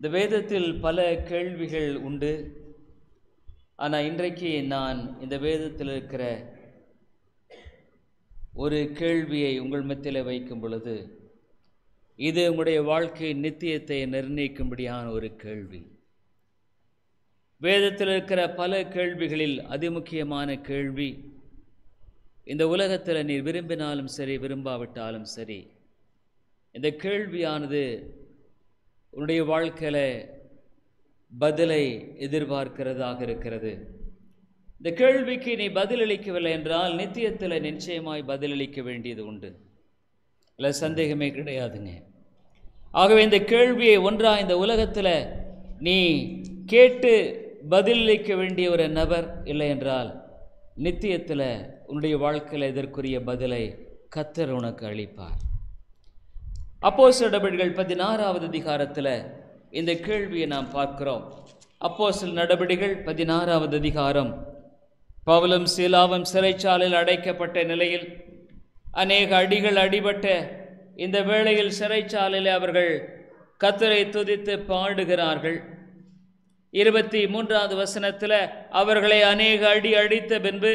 இந்த வேதத்தில் பல கேள்விகள் உண்டு. ஆனால் இன்றைக்கு நான் இந்த வேதத்தில் இருக்கிற ஒரு கேள்வியை உங்கள் மத்தியில் வைக்கும் பொழுது, இது உங்களுடைய வாழ்க்கையின் நித்தியத்தை நிர்ணயிக்கும்படியான ஒரு கேள்வி. வேதத்தில் இருக்கிற பல கேள்விகளில் அதிமுக்கியமான கேள்வி, இந்த உலகத்தில் நீ விரும்பினாலும் சரி விரும்பாவிட்டாலும் சரி, இந்த கேள்வியானது உன்னுடைய வாழ்க்கையில் பதிலை எதிர்பார்க்கிறதாக இருக்கிறது. இந்த கேள்விக்கு நீ பதிலளிக்கவில்லை என்றால் நித்தியத்தில் நிச்சயமாய் பதிலளிக்க வேண்டியது உண்டு, இல்லை சந்தேகமே கிடையாதுங்க. ஆகவே இந்த கேள்வியை ஒன்றா இந்த உலகத்தில் நீ கேட்டு பதிலளிக்க வேண்டிய ஒரு நபர், இல்லை என்றால் நித்தியத்தில் உன்னுடைய வாழ்க்கையில் இதற்குரிய பதிலை கர்த்தர் உனக்கு அளிப்பார். அப்போஸ்தலர் நடபடிகள் 16வது அதிகாரத்தில் இந்த கேள்வியை நாம் பார்க்கிறோம். அப்போஸ்தலர் நடபடிகள் 16வது அதிகாரம். பவுலும் சீலாவும் சிறைச்சாலையில் அடைக்கப்பட்ட நிலையில் அநேக அடிகள் அடிபட்ட இந்த வேளையில் சிறைச்சாலையில் அவர்கள் கர்த்தரை துதித்து பாடுகிறார்கள். 23வது வசனத்தில் அவர்களை அநேக அடி அடித்த பின்பு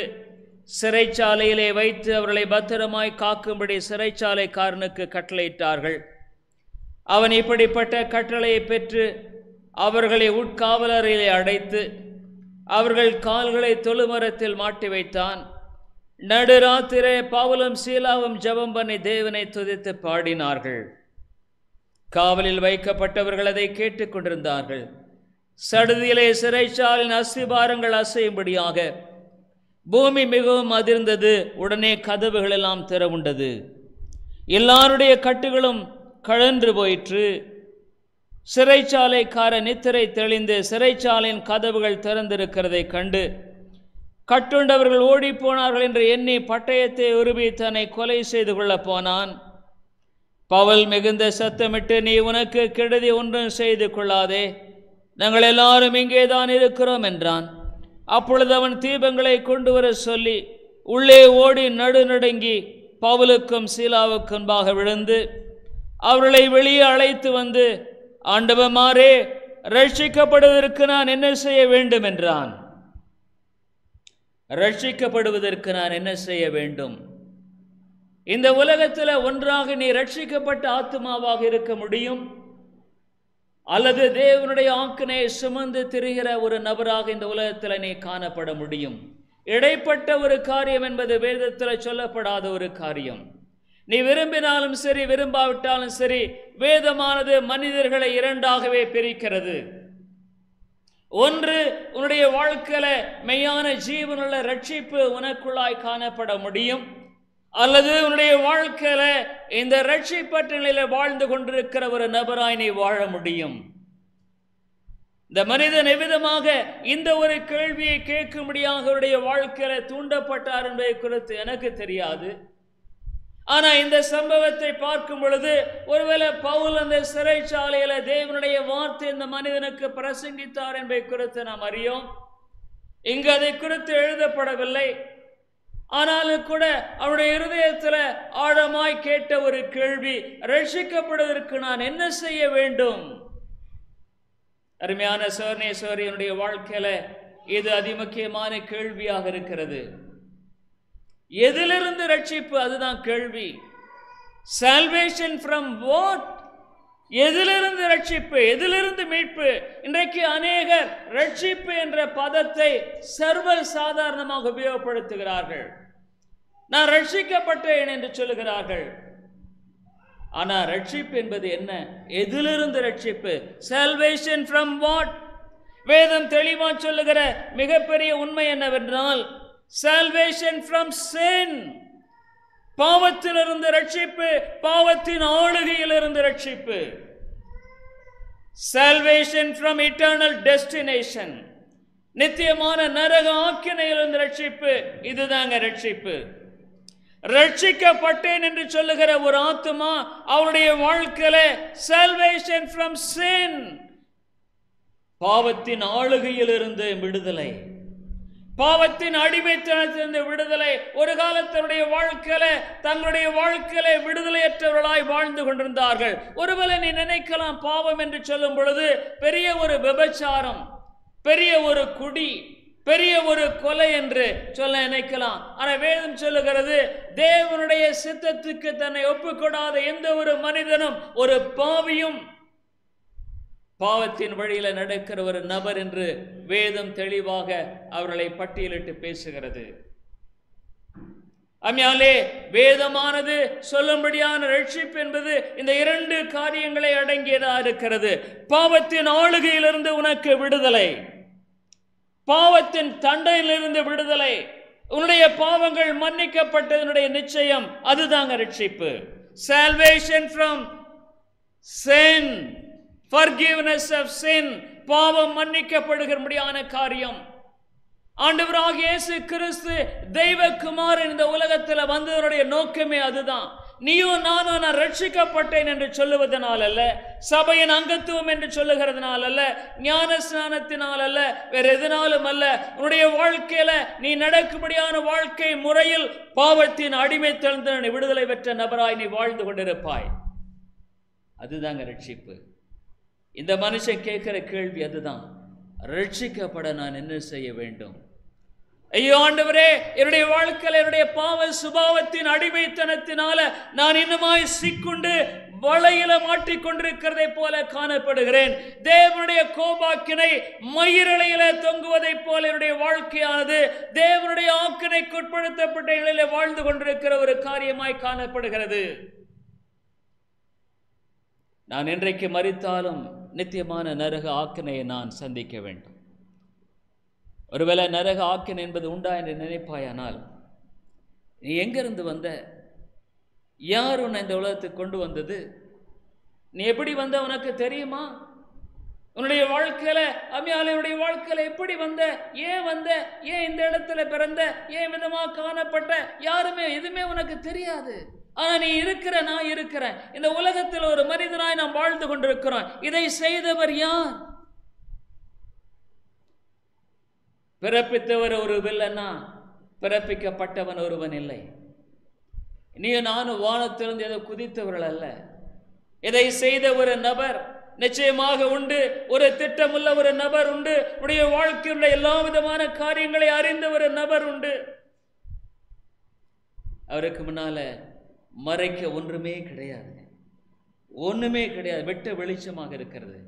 சிறைச்சாலையிலே வைத்து அவர்களை பத்திரமாய் காக்கும்படி சிறைச்சாலைக்காரனுக்கு கட்டளையிட்டார்கள். அவன் இப்படிப்பட்ட கட்டளையை பெற்று அவர்களை உட்காவலறையிலே அடைத்து அவர்கள் கால்களை தொழுமரத்தில் மாட்டி வைத்தான். நடுராத்திரே பவுலும் சீலாவும் ஜெபம் பண்ணி தேவனை துதித்து பாடினார்கள். காவலில் வைக்கப்பட்டவர்கள் அதை கேட்டுக்கொண்டிருந்தார்கள். சடுதியிலே சிறைச்சாலின் அஸ்திபாரங்கள் அசையும்படியாக பூமி மிகவும் அதிர்ந்தது. உடனே கதவுகள் எல்லாம் திறவுண்டது. எல்லாருடைய கட்டுகளும் கழன்று போயிற்று. சிறைச்சாலைக்கார நித்திரை தெளிந்து சிறைச்சாலையின் கதவுகள் திறந்திருக்கிறதை கண்டு கட்டுண்டவர்கள் ஓடி போனார்கள் என்று எண்ணி பட்டயத்தை உருவி தன்னை கொலை செய்து கொள்ள போனான். பவுல் மிகுந்த சத்தமிட்டு, நீ உனக்கு கெடுதி ஒன்றும் செய்து கொள்ளாதே, நாங்கள் எல்லாரும் இங்கேதான் இருக்கிறோம் என்றான். அப்பொழுது அவன் தீபங்களை கொண்டு வர சொல்லி உள்ளே ஓடி நடுநடுங்கி பவுலுக்கும் சீலாவுக்கும் முன்பாக விழுந்து அவர்களை வெளியே அழைத்து வந்து, ஆண்டவமாரே, ரட்சிக்கப்படுவதற்கு நான் என்ன செய்ய வேண்டும் என்றான். ரட்சிக்கப்படுவதற்கு நான் என்ன செய்ய வேண்டும்? இந்த உலகத்தில் ஒன்றாக நீ ரட்சிக்கப்பட்ட ஆத்மாவாக இருக்க முடியும், அல்லது தேவனுடைய ஆக்கினையை சுமந்து திரிகிற ஒரு நபராக இந்த உலகத்தில் நீ காணப்பட முடியும். இடைப்பட்ட ஒரு காரியம் என்பது வேதத்தில் சொல்லப்படாத ஒரு காரியம். நீ விரும்பினாலும் சரி விரும்பாவிட்டாலும் சரி, வேதமானது மனிதர்களை இரண்டாகவே பிரிக்கிறது. ஒன்று, உன்னுடைய வாழ்க்கையில மெய்யான ஜீவனுள்ள ரட்சிப்பு உனக்குள்ளாய் காணப்பட முடியும், அல்லது உன்னுடைய வாழ்க்கையில இந்த ரட்சிப்பற்ற நிலையில வாழ்ந்து கொண்டிருக்கிற ஒரு நபராய் நீ வாழ முடியும். இந்த மனிதன் எவ்விதமாக இந்த ஒரு கேள்வியை கேட்கும்படியாக அவருடைய வாழ்க்கையில தூண்டப்பட்டார் என்பதை குறித்து எனக்கு தெரியாது. ஆனா இந்த சம்பவத்தை பார்க்கும் பொழுது ஒருவேளை பவுல் அந்த சிறைச்சாலையில தேவனுடைய வார்த்தை இந்த மனிதனுக்கு பிரசங்கித்தார் என்பதை குறித்து நாம் அறியோம். இங்கு அதை குறித்து எழுதப்படவில்லை. ஆனாலும் கூட அவருடைய இருதயத்தில் ஆழமாய் கேட்ட ஒரு கேள்வி, ரட்சிக்கப்படுவதற்கு நான் என்ன செய்ய வேண்டும்? அருமையான சோர்ணேஸ்வரியினுடைய வாழ்க்கையில இது அதிமுக்கியமான கேள்வியாக இருக்கிறது. எதிலிருந்து ரட்சிப்பு? அதுதான் கேள்வி. Salvation from what? எதிலிருந்து ரட்சிப்பு? எதிலிருந்து மீட்பு? இன்றைக்கு அநேகர் ரட்சிப்பு என்ற பதத்தை சர்வ சாதாரணமாக உபயோகப்படுத்துகிறார்கள். நான் ரட்சிக்கப்பட்டேன் என்று சொல்லுகிறார்கள். ஆனா ரட்சிப்பு என்பது என்ன? எதிலிருந்து ரட்சிப்பு? Salvation from what? வேதம் தெளிவா சொல்லுகிற மிகப்பெரிய உண்மை என்னவென்றால், சால்வேஷன் ஃப்ரம் சின், பாவத்திலிருந்து ரட்சிப்பு, பாவத்தின் ஆளுகையிலிருந்து ரட்சிப்பு. சால்வேஷன் ஃப்ரம் இட்டர்னல் டெஸ்டினேஷன், நித்தியமான நரக ஆக்கினையிலிருந்து ரட்சிப்பு. இதுதாங்க ரட்சிப்பு. ரட்சிக்கப்பட்டேன் என்று சொல்லுகிற ஒரு ஆத்துமா அவருடைய வாழ்க்கையில சால்வேஷன் ஃப்ரம் சின், பாவத்தின் ஆளுகையிலிருந்து விடுதலை, பாவத்தின் அடிமைத்தனத்திலிருந்து விடுதலை. ஒரு காலத்தினுடைய வாழ்க்கையில தங்களுடைய வாழ்க்கையில விடுதலையற்றவர்களாய் வாழ்ந்து கொண்டிருந்தார்கள். ஒருவேளை நீ நினைக்கலாம், பாவம் என்று சொல்லும் பொழுது பெரிய ஒரு விபச்சாரம், பெரிய ஒரு குடி, பெரிய ஒரு கொலை என்று சொல்ல நினைக்கலாம். ஆனால் வேதம் சொல்லுகிறது, தேவனுடைய சித்தத்துக்கு தன்னை ஒப்புக்கொடாத எந்த ஒரு மனிதனும், ஒரு பாவியும், பாவத்தின் வழியில நடக்கிற ஒரு நபர் என்று வேதம் தெளிவாக அவர்களை பட்டியலிட்டு பேசுகிறது. அம்மையாலே வேதமானது சொல்லும்படியான ரட்சிப்பு என்பது இந்த இரண்டு காரியங்களை அடங்கியதா இருக்கிறது. பாவத்தின் ஆளுகையிலிருந்து உனக்கு விடுதலை, பாவத்தின் தண்டையிலிருந்து விடுதலை, உன்னுடைய பாவங்கள் மன்னிக்கப்பட்டதனுடைய நிச்சயம், அதுதாங்க ரட்சிப்பு. Salvation from sin, forgiveness of sin, பாவம் மன்னிக்கப்படுகிறபடியான காரியம். ஆண்டவராகிய இயேசு கிறிஸ்து தெய்வகுமாரன் இந்த உலகத்தில் வந்தவருடைய நோக்கமே அதுதான். நீயும் நானும் நான் ரட்சிக்கப்பட்டேன் என்று சொல்லுவதனால் அல்ல, சபையின் அங்கத்துவம் என்று சொல்லுகிறதுனால் அல்ல, ஞான ஸ்நானத்தினால் அல்ல, வேற எதனாலும் அல்ல. உன்னுடைய வாழ்க்கையில நீ நடக்கும்படியான வாழ்க்கை முறையில் பாவத்தின் அடிமைத்தனத்திலிருந்து நீ விடுதலை பெற்ற நபராய் நீ வாழ்ந்து கொண்டிருப்பாய். அதுதாங்க ரட்சிப்பு. இந்த மனுஷன் கேட்கிற கேள்வி அதுதான், ரட்சிக்கப்பட நான் என்ன செய்ய வேண்டும்? ஐயோ ஆண்டவரே, என்னுடைய வாழ்க்கையில் என்னுடைய பாவ சுபாவத்தின் அடிமைத்தனத்தினால நான் இன்னுமாய் சிக்குண்டு வலையில மாட்டிக்கொண்டிருக்கிறதை போல காணப்படுகிறேன். தேவனுடைய கோபாக்கினை மயிரிழையில தொங்குவதை போல என்னுடைய வாழ்க்கையானது தேவனுடைய ஆக்கினைக்கு உட்படுத்தப்பட்ட நிலையில வாழ்ந்து கொண்டிருக்கிற ஒரு காரியமாய் காணப்படுகிறது. நான் என்றைக்கு மரித்தாலும் நித்தியமான நரக ஆக்கினையை நான் சந்திக்க வேண்டும். ஒருவேளை நரக ஆக்கினை என்பது உண்டா என்று நினைப்பாயானால், நீ எங்கிருந்து வந்த? யார் உன்னை இந்த உலகத்துக்கு கொண்டு வந்தது? நீ எப்படி வந்த உனக்கு தெரியுமா? உன்னுடைய வாழ்க்கையில அம்மையாளுடைய வாழ்க்கையில எப்படி வந்த, ஏன் வந்த, ஏன் இந்த இடத்துல பிறந்த, ஏன் விதமாக காணப்பட்ட, யாருமே எதுவுமே உனக்கு தெரியாது. ஆனா நீ இருக்கிற, நான் இருக்கிறேன். இந்த உலகத்தில் ஒரு மனிதனாய் நாம் வாழ்ந்து கொண்டிருக்கிறோம். இதை செய்தவர் யார்? பிறப்பித்தவர் ஒரு வில்லனா, பிறப்பிக்கப்பட்டவன் ஒருவன் இல்லை. நீ நானும் வானத்திலிருந்து ஏதோ குதித்தவர்கள் அல்ல. இதை செய்த ஒரு நபர் நிச்சயமாக உண்டு. ஒரு திட்டமுள்ள ஒரு நபர் உண்டு. உடைய வாழ்க்கையுள்ள எல்லா விதமான காரியங்களை அறிந்த ஒரு நபர் உண்டு. அவருக்கு முன்னால மறைக்க ஒன்றுமே கிடையாது, ஒண்ணுமே கிடையாது. வெட்ட வெளிச்சமாக இருக்கிறது.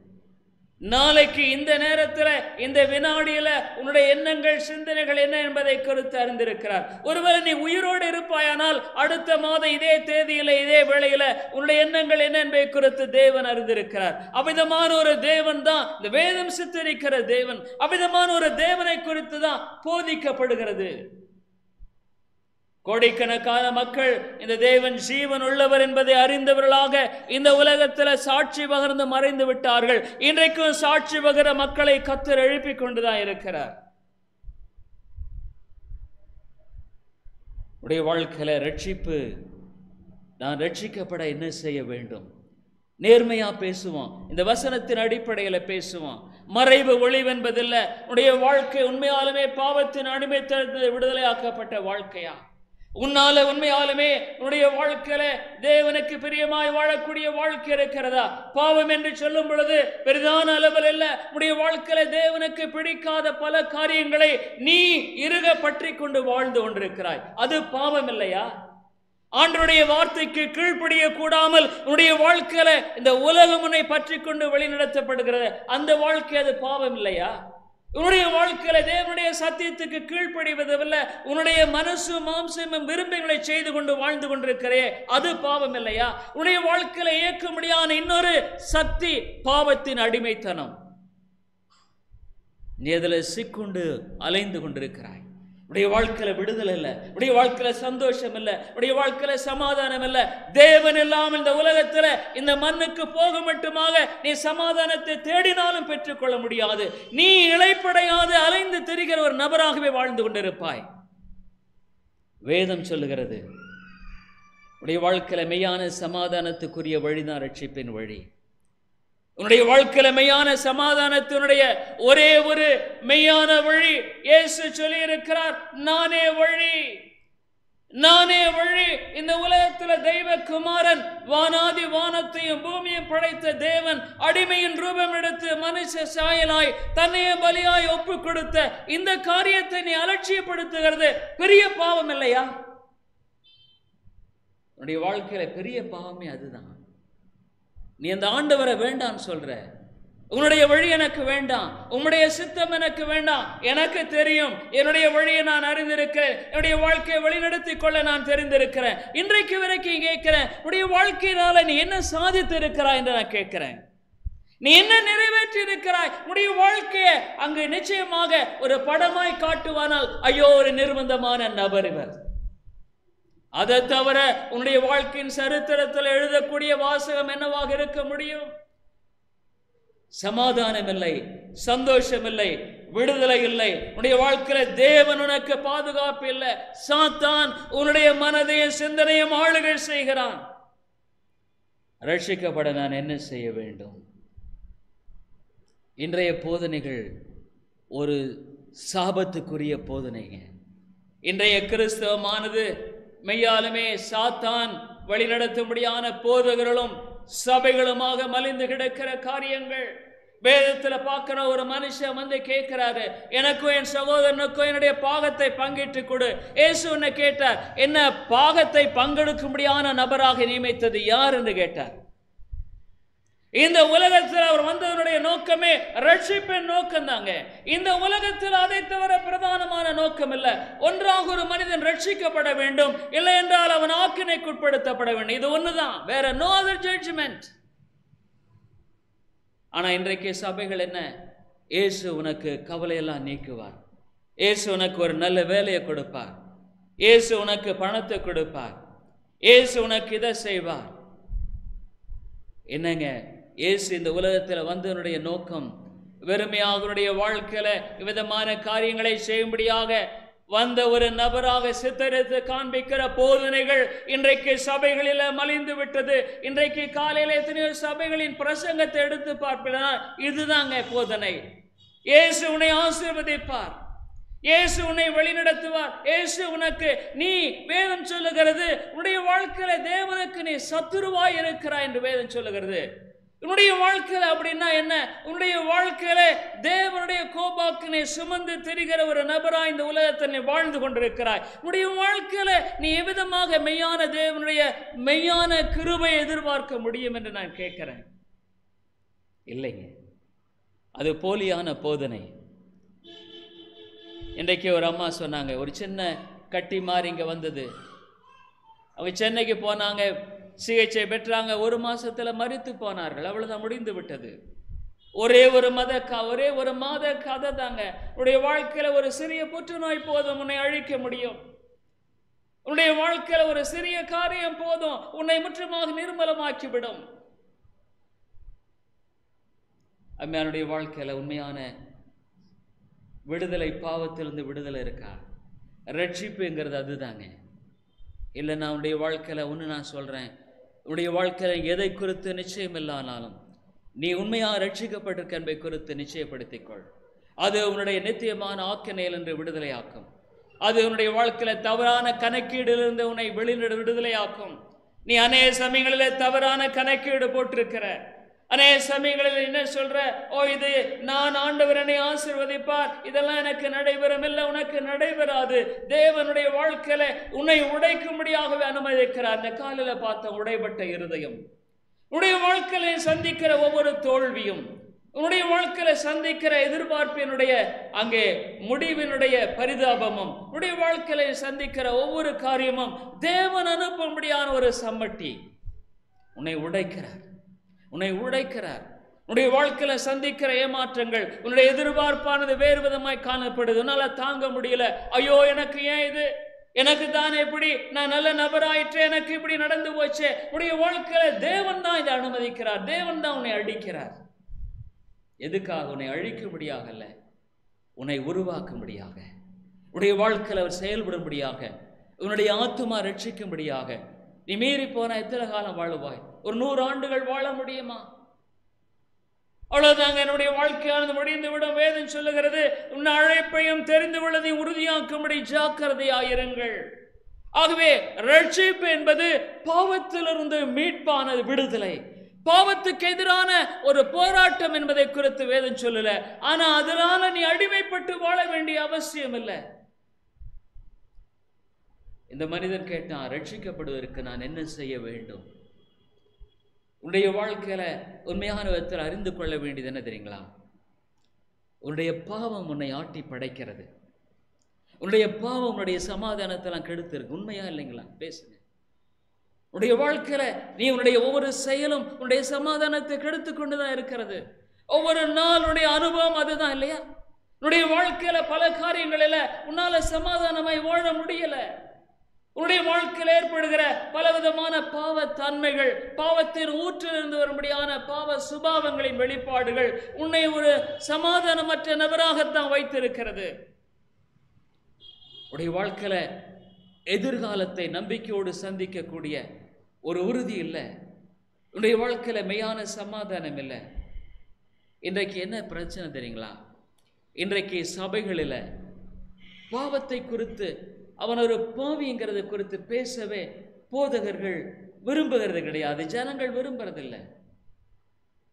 நாளைக்கு இந்த நேரத்தில், இந்த வினாடியில உன்னுடைய எண்ணங்கள், சிந்தனைகள் என்ன என்பதை குறித்து அறிந்திருக்கிறார். ஒருவேளை நீ உயிரோடு இருப்பாயானால் அடுத்த மாதம் இதே தேதியில இதே வேளையில உன்னுடைய எண்ணங்கள் என்ன என்பதை குறித்து தேவன் அறிந்திருக்கிறார். அவ்விதமான ஒரு தேவன் தான் இந்த வேதம் சித்தரிக்கிற தேவன். அவ்விதமான ஒரு தேவனை குறித்து தான் போதிக்கப்படுகிறது. கோடிக்கணக்கான மக்கள் இந்த தேவன் ஜீவன் உள்ளவர் என்பதை அறிந்தவர்களாக இந்த உலகத்தில் சாட்சி பகர்ந்து மறைந்து விட்டார்கள். இன்றைக்கும் சாட்சி பகர மக்களை கர்த்தர் எழுப்பிக் கொண்டுதான் இருக்கிறார். உடைய வாழ்க்கையில ரட்சிப்பு, நான் ரட்சிக்கப்பட என்ன செய்ய வேண்டும்? நேர்மையா பேசுவான், இந்த வசனத்தின் அடிப்படையில் பேசுவான். மறைவு ஒளிவென்பதில்லை. உடைய வாழ்க்கை உண்மையாலுமே பாவத்தின் அடிமைத்தனத்தில் விடுதலையாக்கப்பட்ட வாழ்க்கையா? உன்னால உண்மையாலுமே உன்னுடைய வாழ்க்கையில தேவனுக்கு பிரியமாய் வாழக்கூடிய வாழ்க்கை இருக்கிறதா? பாவம் என்று சொல்லும் பொழுது பெரிதான அளவில் அல்ல. உன்னுடைய வாழ்க்கையில தேவனுக்கு பிடிக்காத பல காரியங்களை நீ இறுக பற்றி கொண்டு வாழ்ந்து கொண்டிருக்கிறாய். அது பாவம் இல்லையா? ஆண்டவருடைய வார்த்தைக்கு கீழ்ப்படிய கூடாமல் உன்னுடைய வாழ்க்கையில இந்த உலகம் உன்னை பற்றி கொண்டு வழிநடத்தப்படுகிறது. அந்த வாழ்க்கை அது பாவம் இல்லையா? உன்னுடைய வாழ்க்கையில தேவனுடைய சத்தியத்துக்கு கீழ்ப்படிவதில்லை, உன்னுடைய மனசு மாம்சமும் விரும்பங்களை செய்து கொண்டு வாழ்ந்து கொண்டிருக்கிறே, அது பாவம் இல்லையா? உன்னுடைய வாழ்க்கையில இயக்க முடியாத இன்னொரு சக்தி பாவத்தின் அடிமைத்தனம். நீ அதில் சிக்குண்டு அலைந்து கொண்டிருக்கிறாய். உடைய வாழ்க்கையில விடுதலை இல்லை, உடைய வாழ்க்கையில சந்தோஷம் இல்லை, உடைய வாழ்க்கையில சமாதானம் இல்லை. தேவன் இல்லாமல் இந்த உலகத்துல இந்த மண்ணுக்கு போக மட்டுமாக நீ சமாதானத்தை தேடினாலும் பெற்றுக்கொள்ள முடியாது. நீ இளைப்படையாது அலைந்து திரிகிற ஒரு நபராகவே வாழ்ந்து கொண்டிருப்பாய். வேதம் சொல்லுகிறது, உடைய வாழ்க்கையில மெய்யான சமாதானத்துக்குரிய வழிதான் ரட்சிப்பின் வழி. உன்னுடைய வாழ்க்கையில மெய்யான சமாதானத்தினுடைய ஒரே ஒரு மெய்யான வழி இயேசு சொல்லி இருக்கிறார், நானே வழி, நானே வழி. இந்த உலகத்துல தெய்வ குமாரன், வானாதி வானத்தையும் பூமியும் படைத்த தேவன் அடிமையின் ரூபம் எடுத்து மனுஷ சாயலாய் தன்னையே பலியாய் ஒப்பு கொடுத்த இந்த காரியத்தை நீ அலட்சியப்படுத்துகிறது பெரிய பாவம் இல்லையா? உன்னுடைய வாழ்க்கையில பெரிய பாவமே அதுதான். நீ அந்த ஆண்டவரை வேண்டான்னு சொல்ற, உன்னுடைய வழி எனக்கு வேண்டாம், உன்னுடைய சித்தம் எனக்கு வேண்டாம், எனக்கு தெரியும், என்னுடைய வழியை நான் அறிந்திருக்கிறேன், என்னுடைய வாழ்க்கையை வழிநடத்தி கொள்ள நான் தெரிந்திருக்கிறேன். இன்றைக்கு வரைக்கும் கேட்கிறேன், உன்னுடைய வாழ்க்கையினால நீ என்ன சாதித்து இருக்கிறாய் என்று நான் கேட்கிறேன். நீ என்ன நிறைவேற்றி இருக்கிறாய்? உன்னுடைய வாழ்க்கையை அங்கு நிச்சயமாக ஒரு படமாய் காட்டுவானால் ஐயோ ஒரு நிர்பந்தமான நபர் இவர். அதை தவிர உன்னுடைய வாழ்க்கையின் சரித்திரத்தில் எழுதக்கூடிய வாசகம் என்னவாக இருக்க முடியும்? சமாதானம் இல்லை, சந்தோஷம் இல்லை, விடுதலை இல்லை. உன்னுடைய வாழ்க்கையில தேவன் உனக்கு பாதுகாப்பு இல்லை. சாத்தான் உன்னுடைய மனதையும் சிந்தனையும் ஆளுகை செய்கிறான். ரட்சிக்கப்பட நான் என்ன செய்ய வேண்டும்? இன்றைய போதனைகள் ஒரு சாபத்துக்குரிய போதனைங்க. இன்றைய கிறிஸ்தவமானது மெய்யாலுமே சாத்தான் வழிநடத்தும்படியான போதகர்களும் சபைகளுமாக மலிந்து கிடக்கிற காரியங்கள். வேதத்துல பார்க்கிற ஒரு மனுஷன் வந்து கேட்கிறாரு, எனக்கும் என் சகோதரனுக்கும் என்னுடைய பாகத்தை பங்கிட்டு கொடு. இயேசு என்ன கேட்டார், என்ன பாகத்தை பங்கெடுக்கும்படியான நபராக நியமித்தது யார் என்று கேட்டார். இந்த உலகத்தில் அவர் வந்ததனுடைய நோக்கமே ரட்சிப்பின் நோக்கம் தாங்க. இந்த உலகத்தில் அதை தவிர பிரதானமான நோக்கம் இல்லை. ஒன்றாக ஒரு மனிதன் ரட்சிக்கப்பட வேண்டும், இல்லை என்றால் அவன் ஆக்கினைக்குட்படுத்தப்பட வேண்டும். இது ஒண்ணுதான், வேற நோ அதர் ஜட்ஜ்மெண்ட். ஆனா இன்றைக்கு சபைகள் என்ன, இயேசு உனக்கு கவலையெல்லாம் நீக்குவார், இயேசு உனக்கு ஒரு நல்ல வேலையை கொடுப்பார், இயேசு உனக்கு பணத்தை கொடுப்பார், இயேசு உனக்கு இதை செய்வார். என்னங்க, இயேசு இந்த உலகத்தில் வந்தவனுடைய நோக்கம் வெறுமையாக வாழ்க்கையில விதமான காரியங்களை செய்யும்படியாக வந்த ஒரு நபராக சித்தரித்து காண்பிக்கிற போதனைகள் இன்றைக்கு சபைகளில் மலிந்து விட்டது. இன்றைக்கு காலையில் எத்தனையோ சபைகளின் பிரசங்கத்தை எடுத்து பார்ப்பீங்கன்னா இதுதாங்க போதனை. இயேசு உன்னை ஆசீர்வதிப்பார், இயேசு உன்னை வழிநடத்துவார், இயேசு உனக்கு, நீ வேதம் சொல்லுகிறது உன்னுடைய வாழ்க்கையில தேவனுக்கு நீ சத்துருவாய் இருக்கிறாய் என்று வேதம் சொல்லுகிறது. உன்னுடைய வாழ்க்கையில அப்படின்னா என்ன? உன்னுடைய வாழ்க்கையில தேவனுடைய கோபாக்கினை சுமந்து திரிகிற ஒரு நபராய் இந்த உலகத்தில் நீ வாழ்ந்து கொண்டிருக்கிறாய். உன்னுடைய வாழ்க்கையில நீ எவ்விதமாக மெய்யான தேவனுடைய மெய்யான கிருபை எதிர்பார்க்க முடியும் என்று நான் கேட்கிறேன். இல்லைங்க, அது போலியான போதனை. இன்றைக்கு ஒரு அம்மா சொன்னாங்க, ஒரு சின்ன கட்டி மாதிரி இங்க வந்தது. அவங்க சென்னைக்கு போனாங்க, சிகிச்சை பெற்றாங்க, 1 மாசத்துல மரித்து போனார்கள். அவ்வளவுதான், முடிந்து விட்டது. ஒரே ஒரு மாத கதை தாங்க. உன்னுடைய வாழ்க்கையில ஒரு சிறிய புற்றுநோய் போதும் உன்னை அழிக்க முடியும். உன்னுடைய வாழ்க்கையில ஒரு சிறிய காரியம் போதும் உன்னை முற்றுமாக நிர்மலமாக்கிவிடும். அம்மையானுடைய வாழ்க்கையில உண்மையான விடுதலை, பாவத்திலிருந்து விடுதலை இருக்கா? ரட்சிப்புங்கிறது அதுதாங்க. இல்லைன்னா உன்னுடைய வாழ்க்கையில ஒன்று நான் சொல்றேன், உன்னுடைய வாழ்க்கையில எதை குறித்து நிச்சயம் இல்லானாலும் நீ உண்மையாக ரட்சிக்கப்பட்டிருக்க என்பதை குறித்து நிச்சயப்படுத்திக்கொள். அது உன்னுடைய நித்தியமான ஆக்கினையில் என்று விடுதலையாக்கும். அது உன்னுடைய வாழ்க்கையில தவறான கணக்கீடிலிருந்து உன்னை விடுதலையாக்கும். நீ அநேக சமயங்களிலே தவறான கணக்கீடு போட்டிருக்கிற, அநேக சமயங்களில் என்ன சொல்ற, ஓ இது நான் ஆண்டவர் என்னை ஆசீர்வதிப்பார், இதெல்லாம் எனக்கு நடைபெறும். இல்லை, உனக்கு நடைபெறாது. தேவனுடைய வாழ்க்கையில உன்னை உடைக்கும்படியாகவே அனுமதிக்கிறார். இந்த காலையில பார்த்த உடைபட்ட இருதயம், உன்னுடைய வாழ்க்கையில சந்திக்கிற ஒவ்வொரு தோல்வியும், உன்னுடைய வாழ்க்கையில சந்திக்கிற எதிர்பார்ப்பினுடைய அங்கே முடிவினுடைய பரிதாபமும், உன்னுடைய வாழ்க்கையில சந்திக்கிற ஒவ்வொரு காரியமும் தேவன் அனுப்பும்படியான ஒரு சம்மட்டி உன்னை உடைக்கிறார், உன்னை உடைக்கிறார். உன்னுடைய வாழ்க்கையில சந்திக்கிற ஏமாற்றங்கள், உன்னுடைய எதிர்பார்ப்பானது வேறு விதமாய் காணப்படுது. உன்னால தாங்க முடியல. ஐயோ எனக்கு ஏன் இது, எனக்கு தானே இப்படி, நான் நல்ல நபராயிற்று, எனக்கு இப்படி நடந்து போச்சு. உன்னுடைய வாழ்க்கையில தேவன் தான் இதை அனுமதிக்கிறார். தேவன் தான் உன்னை அழிக்கிறார். எதுக்காக? உன்னை அழிக்கும்படியாக அல்ல, உன்னை உருவாக்கும்படியாக, உன்னுடைய வாழ்க்கையில் அவர் செயல்படும்படியாக, உன்னுடைய ஆத்துமா ரட்சிக்கும்படியாக. நீ மீறி போன எத்தனை காலம் வாழுவாய்? ஒரு 100 ஆண்டுகள் வாழ முடியுமா? அவ்வளவுதாங்க, என்னுடைய வாழ்க்கையானது முடிந்து விடும். வேதம் சொல்லுகிறது, உன் அழைப்பையும் தெரிந்து கொள்வதையும் உறுதியாக்கும்படி ஜாக்கிரதையாயிருங்கள். ஆகவே ரட்சிப்பு என்பது பாவத்திலிருந்து மீட்பானது, விடுதலை. பாவத்துக்கு எதிரான ஒரு போராட்டம் என்பதை குறித்து வேதம் சொல்லல. ஆனா அதனால நீ அடிமைப்பட்டு வாழ வேண்டிய அவசியம் இல்லை. இந்த மனிதன் கேட்டான், ரட்சிக்கப்படுவதற்கு நான் என்ன செய்ய வேண்டும்? உன்னுடைய வாழ்க்கையில உண்மையான விதத்தில் அறிந்து கொள்ள வேண்டியது என்ன தெரியுங்களா? உன்னுடைய பாவம் உன்னை ஆட்டி படைக்கிறது. உன்னுடைய பாவம் உன்னுடைய சமாதானத்தெல்லாம் கெடுத்திருக்கு. உண்மையா இல்லைங்களா? பேசுங்க. உன்னுடைய வாழ்க்கையில நீ உன்னுடைய ஒவ்வொரு செயலும் உன்னுடைய சமாதானத்தை கெடுத்து கொண்டுதான் இருக்கிறது. ஒவ்வொரு நாளுடைய அனுபவம் அதுதான் இல்லையா? உன்னுடைய வாழ்க்கையில பல காரியங்களில உன்னால சமாதானமாய் வாழ முடியல. உன்னுடைய வாழ்க்கையில் ஏற்படுகிற பலவிதமான பாவ தன்மைகள், பாவத்தின் ஊற்றிலிருந்து வரும்படியான பாவ சுபாவங்களின் வெளிப்பாடுகள் உன்னை ஒரு சமாதானமற்ற நபராகத்தான் வைத்திருக்கிறது. உடைய வாழ்க்கையில எதிர்காலத்தை நம்பிக்கையோடு சந்திக்கக்கூடிய ஒரு உறுதி இல்லை. உன்னுடைய வாழ்க்கையில மெய்யான சமாதானம் இல்லை. இன்றைக்கு என்ன பிரச்சனை தெரியுங்களா? இன்றைக்கு சபைகளில் பாவத்தை குறித்து, அவன் ஒரு பாவிங்கிறத குறித்து பேசவே போதகர்கள் விரும்புகிறது கிடையாது. ஜனங்கள் விரும்புறதில்லை.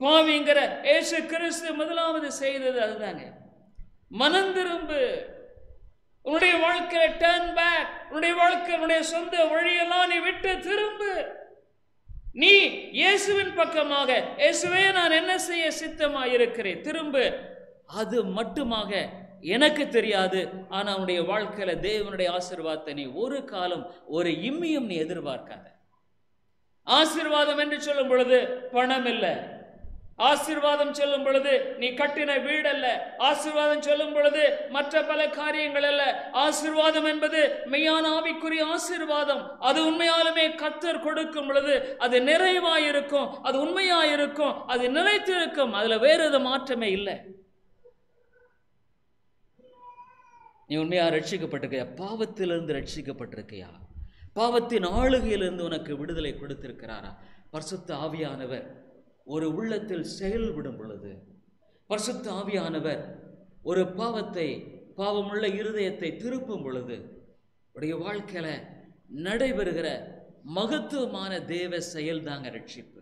பாவிங்கிற இயேசு கிறிஸ்து முதலாவது செய்தது அதுதாங்க. மனம் திரும்பு. உன்னுடைய வாழ்க்கையில டர்ன் பேக். உன்னுடைய வாழ்க்கை, உன்னுடைய சொந்த வழியெல்லாம் நீ விட்டு திரும்பு. நீ இயேசுவின் பக்கமாக, இயேசுவே நான் என்ன செய்ய சித்தமாக இருக்கிறேன், திரும்பு. அது மட்டுமாக எனக்கு தெரியாது. ஆனா உன்னுடைய வாழ்க்கையில தேவனுடைய ஆசீர்வாதத்தை நீ ஒரு காலம், ஒரு இம்மியும் நீ எதிர்பார்க்காத. ஆசீர்வாதம் என்று சொல்லும் பொழுது பணம் இல்லை. ஆசீர்வாதம் சொல்லும் பொழுது நீ கட்டின வீடு அல்ல. ஆசீர்வாதம் சொல்லும் பொழுது மற்ற பல காரியங்கள் அல்ல. ஆசீர்வாதம் என்பது மெய்யான ஆவிக்குரிய ஆசீர்வாதம். அது உண்மையாலுமே கர்த்தர் கொடுக்கும் பொழுது அது நிறைவாயிருக்கும், அது உண்மையாயிருக்கும், அது நிலைத்திருக்கும். அதுல வேற எது மாற்றமே இல்லை. நீ உண்மையா ரட்சிக்கப்பட்டிருக்கியா? பாவத்திலிருந்து ரட்சிக்கப்பட்டிருக்கியா? பாவத்தின் ஆளுகையிலிருந்து உனக்கு விடுதலை கொடுத்திருக்கிறாரா? பரிசுத்த ஆவியானவர் ஒரு உள்ளத்தில் செயல்படும் பொழுது, பரிசுத்த ஆவியானவர் ஒரு பாவமுள்ள இருதயத்தை திருப்பும் பொழுது, உடைய வாழ்க்கையில நடைபெறுகிற மகத்துவமான தேவ செயல் தாங்க ரட்சிப்பு.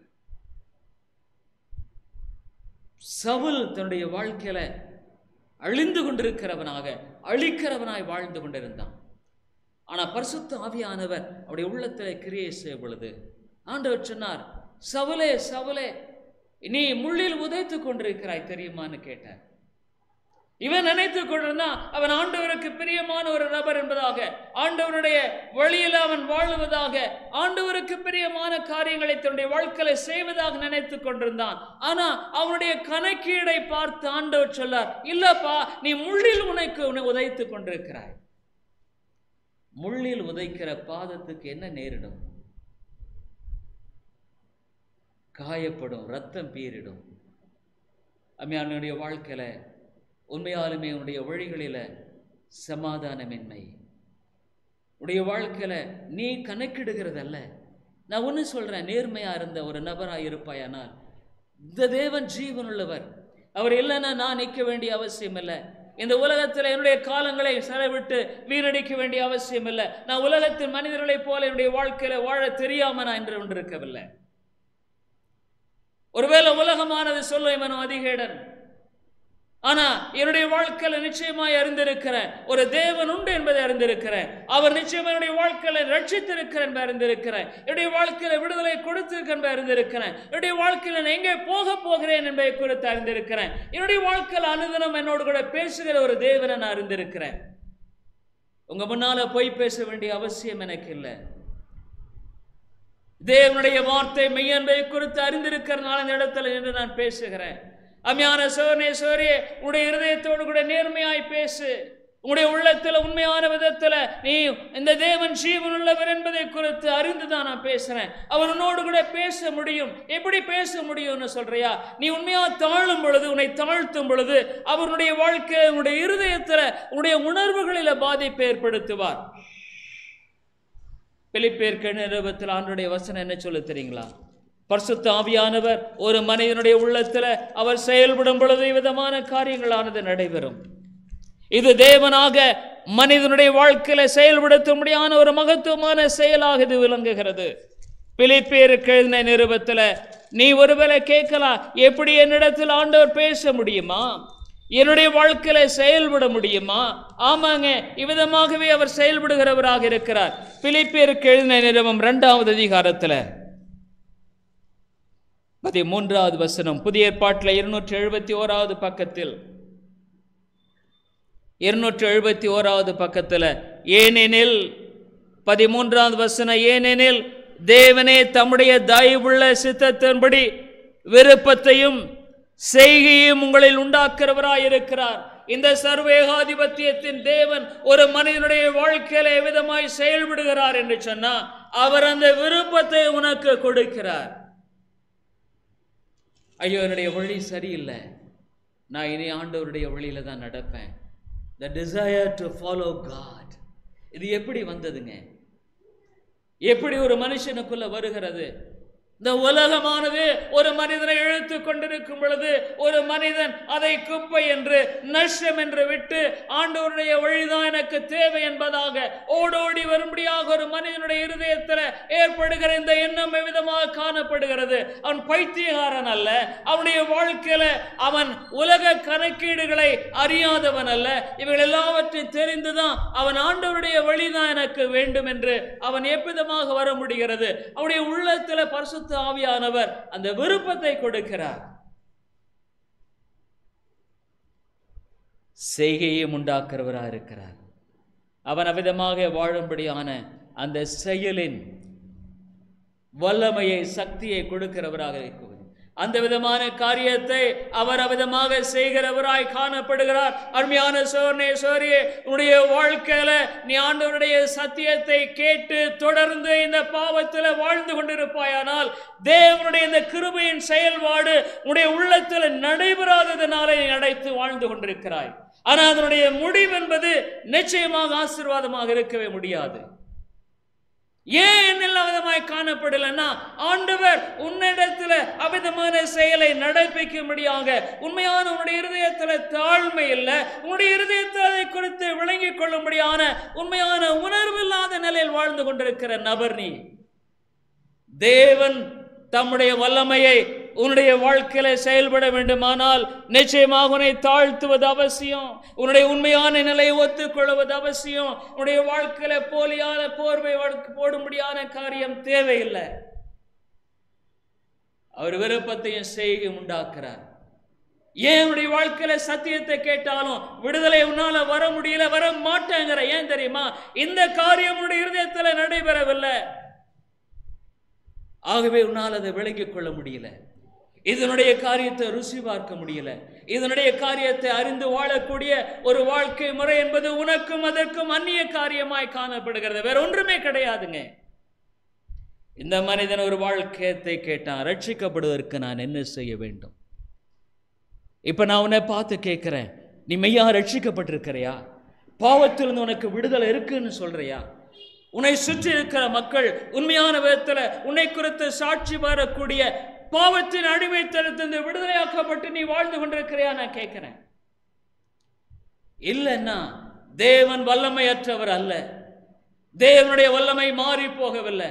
சவுல் தன்னுடைய வாழ்க்கையில அழிந்து கொண்டிருக்கிறவனாக, அழிக்கிறவனாய் வாழ்ந்து கொண்டிருந்தான். ஆனா பரிசுத்த ஆவியானவர் அவருடைய உள்ளத்தில் கிரியை செய்ய பொழுது ஆண்டவர் சொன்னார், சவுலே சவுலே, நீ முள்ளில் உதைத்துக் கொண்டிருக்கிறாய் தெரியுமான்னு கேட்டார். இவன் நினைத்துக் கொண்டிருந்தான் அவன் ஆண்டவருக்கு பிரியமான ஒரு நபர் என்பதாக, ஆண்டவருடைய வழியில் அவன் வாழுவதாக, ஆண்டவருக்கு பிரியமான காரியங்களை தன்னுடைய வாழ்க்கையில செய்வதாக நினைத்துக் கொண்டிருந்தான். ஆனா அவனுடைய கணக்கீடை பார்த்து ஆண்டவர் சொல்லார், இல்லப்பா, நீ முள்ளில் உன்னை உதைத்துக் கொண்டிருக்கிறாய். முள்ளில் உதைக்கிற பாதத்துக்கு என்ன நேரிடும்? காயப்படும், ரத்தம் பீரிடும். அம்மையானுடைய வாழ்க்கையில உண்மையாலுமே உன்னுடைய வழிகளில சமாதானமின்மை, உடைய வாழ்க்கையில நீ கணக்கிடுகிறதல்ல. நான் ஒன்று சொல்றேன், நேர்மையா இருந்த ஒரு நபராக இருப்பாயானால் இந்த தேவன் ஜீவனுள்ளவர். அவர் இல்லைன்னா நான் நிற்க வேண்டிய அவசியம் இல்லை. இந்த உலகத்தில் என்னுடைய காலங்களை செலவிட்டு வீணடிக்க வேண்டிய அவசியம் இல்லை. நான் உலகத்தின் மனிதர்களைப் போல என்னுடைய வாழ்க்கையில வாழ தெரியாம நான் என்று கொண்டிருக்கவில்லை. ஒருவேளை உலகமானது சொல்லும் இவனும் அதிகேடன், ஆனா என்னுடைய வாழ்க்கையில நிச்சயமாய் அறிந்திருக்கிறேன் ஒரு தேவன் உண்டு என்பதை அறிந்திருக்கிறேன். அவர் நிச்சயமா என்னுடைய வாழ்க்கையில ரட்சித்திருக்கிறேன் என்பதை அறிந்திருக்கிறேன். என்னுடைய வாழ்க்கையில விடுதலை கொடுத்திருக்கிறேன் என்பதை அறிந்திருக்கிறேன். என்னுடைய வாழ்க்கையில நான் எங்கே போக போகிறேன் என்பதை குறித்து அறிந்திருக்கிறேன். என்னுடைய வாழ்க்கையில அனுதினம் என்னோடு கூட பேசுகிற ஒரு தேவனை நான் அறிந்திருக்கிறேன். உங்க முன்னால போய் பேச வேண்டிய அவசியம் எனக்கு இல்லை. தேவனுடைய வார்த்தை மெய்யன்பை குறித்து அறிந்திருக்கிறதுனால இந்த இடத்துல என்று நான் பேசுகிறேன். அம்மையான சோதனை சோரியே, உடைய இருதயத்தோடு கூட நேர்மையாய் பேசு. உங்களுடைய உள்ளத்துல உண்மையான விதத்துல நீ இந்த தேவன் ஜீவன் உள்ளவர் என்பதை குறித்து அறிந்துதான் நான் பேசுறேன். அவர் உன்னோடு கூட பேச முடியும். எப்படி பேச முடியும்னு சொல்றியா? நீ உண்மையா தாழும் பொழுது, உன்னை தாழ்த்தும் பொழுது அவருடைய வாழ்க்கை உன்னுடைய இருதயத்துல உன்னுடைய உணர்வுகளில பாதிப்பை ஏற்படுத்துவார். பிலிப்பியர் நிருபத்தில் ஆண்டவருடைய வசனம் என்ன சொல்ல தெரியுங்களா? பரிசுத்த ஆவியானவர் ஒரு மனிதனுடைய உள்ளத்தில் அவர் செயல்படும் பொழுது விதமான காரியங்களானது நடைபெறும். இது தேவனாக மனிதனுடைய வாழ்க்கையில செயல்படுத்த முடியாத ஒரு மகத்துவமான செயலாக இது விளங்குகிறது. பிலிப்பியருக்கு எழுதின நிருபத்தில் நீ ஒருவேளை கேட்கலாம், எப்படி என்னிடத்தில் ஆண்டவர் பேச முடியுமா, என்னுடைய வாழ்க்கையில செயல்பட முடியுமா? ஆமாங்க, இவ்விதமாகவே அவர் செயல்படுகிறவராக இருக்கிறார். பிலிப்பியருக்கு எழுதின நிருபம் 2வது அதிகாரத்தில் 13வது வசனம், புதிய ஏற்பாட்டில் 271வது பக்கத்தில் 271வது பக்கத்தில், ஏனெனில் 13வது வசனம், ஏனெனில் தேவனே தம்முடைய தயவுள்ள சித்தத்தின்படி விருப்பத்தையும் செய்கையும் உங்களில் உண்டாக்குறவராயிருக்கிறார். இந்த சர்வேகாதிபத்தியத்தின் தேவன் ஒரு மனிதனுடைய வாழ்க்கையில எவ்விதமாய் செயல்படுகிறார் என்று சொன்னா, அவர் அந்த விருப்பத்தை உனக்கு கொடுக்கிறார். ஐயோ, என்னுடைய வழி சரியில்லை, நான் இனி ஆண்டவருடைய வழியில தான் நடப்பேன். The desire to follow God. இது எப்படி வந்ததுங்க? எப்படி ஒரு மனுஷனுக்குள்ள வருகிறது? இந்த உலகமானது ஒரு மனிதனை இழுத்து கொண்டிருக்கும் பொழுது ஒரு மனிதன் அதை குப்பை என்று நஷ்டம் என்று விட்டு ஆண்டவருடைய வழிதான் எனக்கு தேவை என்பதாக ஓடோடி வரும்படியாக ஒரு மனிதனுடைய இருதயத்தில் ஏற்படுகிற இந்த எண்ணம் விதமாக காணப்படுகிறது. அவன் பைத்தியகாரன் அல்ல, அவனுடைய வாழ்க்கையில அவன் உலக கணக்கீடுகளை அறியாதவன் அல்ல. இவைகள் எல்லாவற்றையும் தெரிந்துதான் அவன் ஆண்டவருடைய வழிதான் எனக்கு வேண்டும் என்று அவன் எவ்விதமாக வர முடிகிறது? அவனுடைய உள்ளத்தில் பரிசுத்த ஆவியானவர் அந்த விருப்பத்தை கொடுக்கிறார். செய்கையும் உண்டாக்குறவராக இருக்கிறார். அவன் அவ்விதமாக வாழும்படியான அந்த செயலின் வல்லமையை சக்தியை கொடுக்கிறவராக இருக்கிறார். அந்த விதமான காரியத்தை அவர் அவ்விதமாக செய்கிறவராய் காணப்படுகிறார். அருமையான சோர்னே சோரியே, உன்னுடைய வாழ்க்கையில நீ ஆண்டவருடைய சத்தியத்தை கேட்டு தொடர்ந்து இந்த பாவத்தில் வாழ்ந்து கொண்டிருப்பாயானால் தேவனுடைய இந்த கிருபையின் செயல்பாடு உன்னுடைய உள்ளத்தில் நடைபெறாததனாலே நீ அடைத்து வாழ்ந்து கொண்டிருக்கிறாய். ஆனால் அதனுடைய முடிவு என்பது நிச்சயமாக ஆசீர்வாதமாக இருக்கவே முடியாது. ஏன் அவ்விதமாய் காணப்படலன்னா, ஆண்டவர் உன்னிடத்தில் அவ்விதமான செயலை நடப்பிக்கும்படியாக உண்மையான உன்னுடைய இருதயத்தில் தாழ்மை இல்லை, உன்னுடைய இருதயத்தில் அதை குறித்து விளங்கிக் கொள்ளும்படியான உண்மையான உணர்வு இல்லாத நிலையில் வாழ்ந்து கொண்டிருக்கிற நபர் நீ. தேவன் தம்முடைய வல்லமையை உன்னுடைய வாழ்க்கையில செயல்பட வேண்டுமானால் நிச்சயமாக உன்னை தாழ்த்துவது அவசியம். உன்னுடைய உண்மையான நிலையை ஒத்துக்கொள்வது அவசியம். உன்னுடைய வாழ்க்கையில போலியான போர்வை போடும்படியான காரியம் தேவையில்லை. அவர் விருப்பத்தையும் செய்கையும் உண்டாக்குறார். ஏன் உன்னுடைய வாழ்க்கையில சத்தியத்தை கேட்டாலும் விடுதலை உன்னால வர முடியல, வர மாட்டேங்கிற? ஏன் தெரியுமா? இந்த காரியம் உன்னுடைய இருதயத்தில் நடைபெறவில்லை. ஆகவே உன்னால் அதை விளங்கிக் கொள்ள முடியல, இதனுடைய காரியத்தை ருசி பார்க்க முடியல, இதனுடைய காரியத்தை அறிந்து வாழக்கூடிய ஒரு வாழ்க்கை முறை என்பது உனக்கும் அதற்கும் அந்நிய காரியமாய் காணப்படுகிறது. வேற ஒன்றுமே கிடையாதுங்க. இந்த மனிதன் ஒரு வாழ்க்கையத்தை கேட்டான், ரட்சிக்கப்படுவதற்கு நான் என்ன செய்ய வேண்டும்? இப்ப நான் உன்னை பார்த்து கேட்கிறேன், நீ மெய்யா ரட்சிக்கப்பட்டிருக்கிறையா? பாவத்திலிருந்து உனக்கு விடுதலை இருக்குன்னு சொல்றியா? உன்னை சுற்றி இருக்கிற மக்கள் உண்மையான விதத்தில் உன்னை குறித்து சாட்சி வரக்கூடிய பாவத்தின் அடிமைத்தனத்திலிருந்து விடுதலையாக்கப்பட்டு நீ வாழ்ந்து கொண்டிருக்கிறையா? நான் கேட்கிறேன். இல்லைன்னா தேவன் வல்லமையற்றவர் அல்ல. தேவனுடைய வல்லமை மாறி போகவில்லை.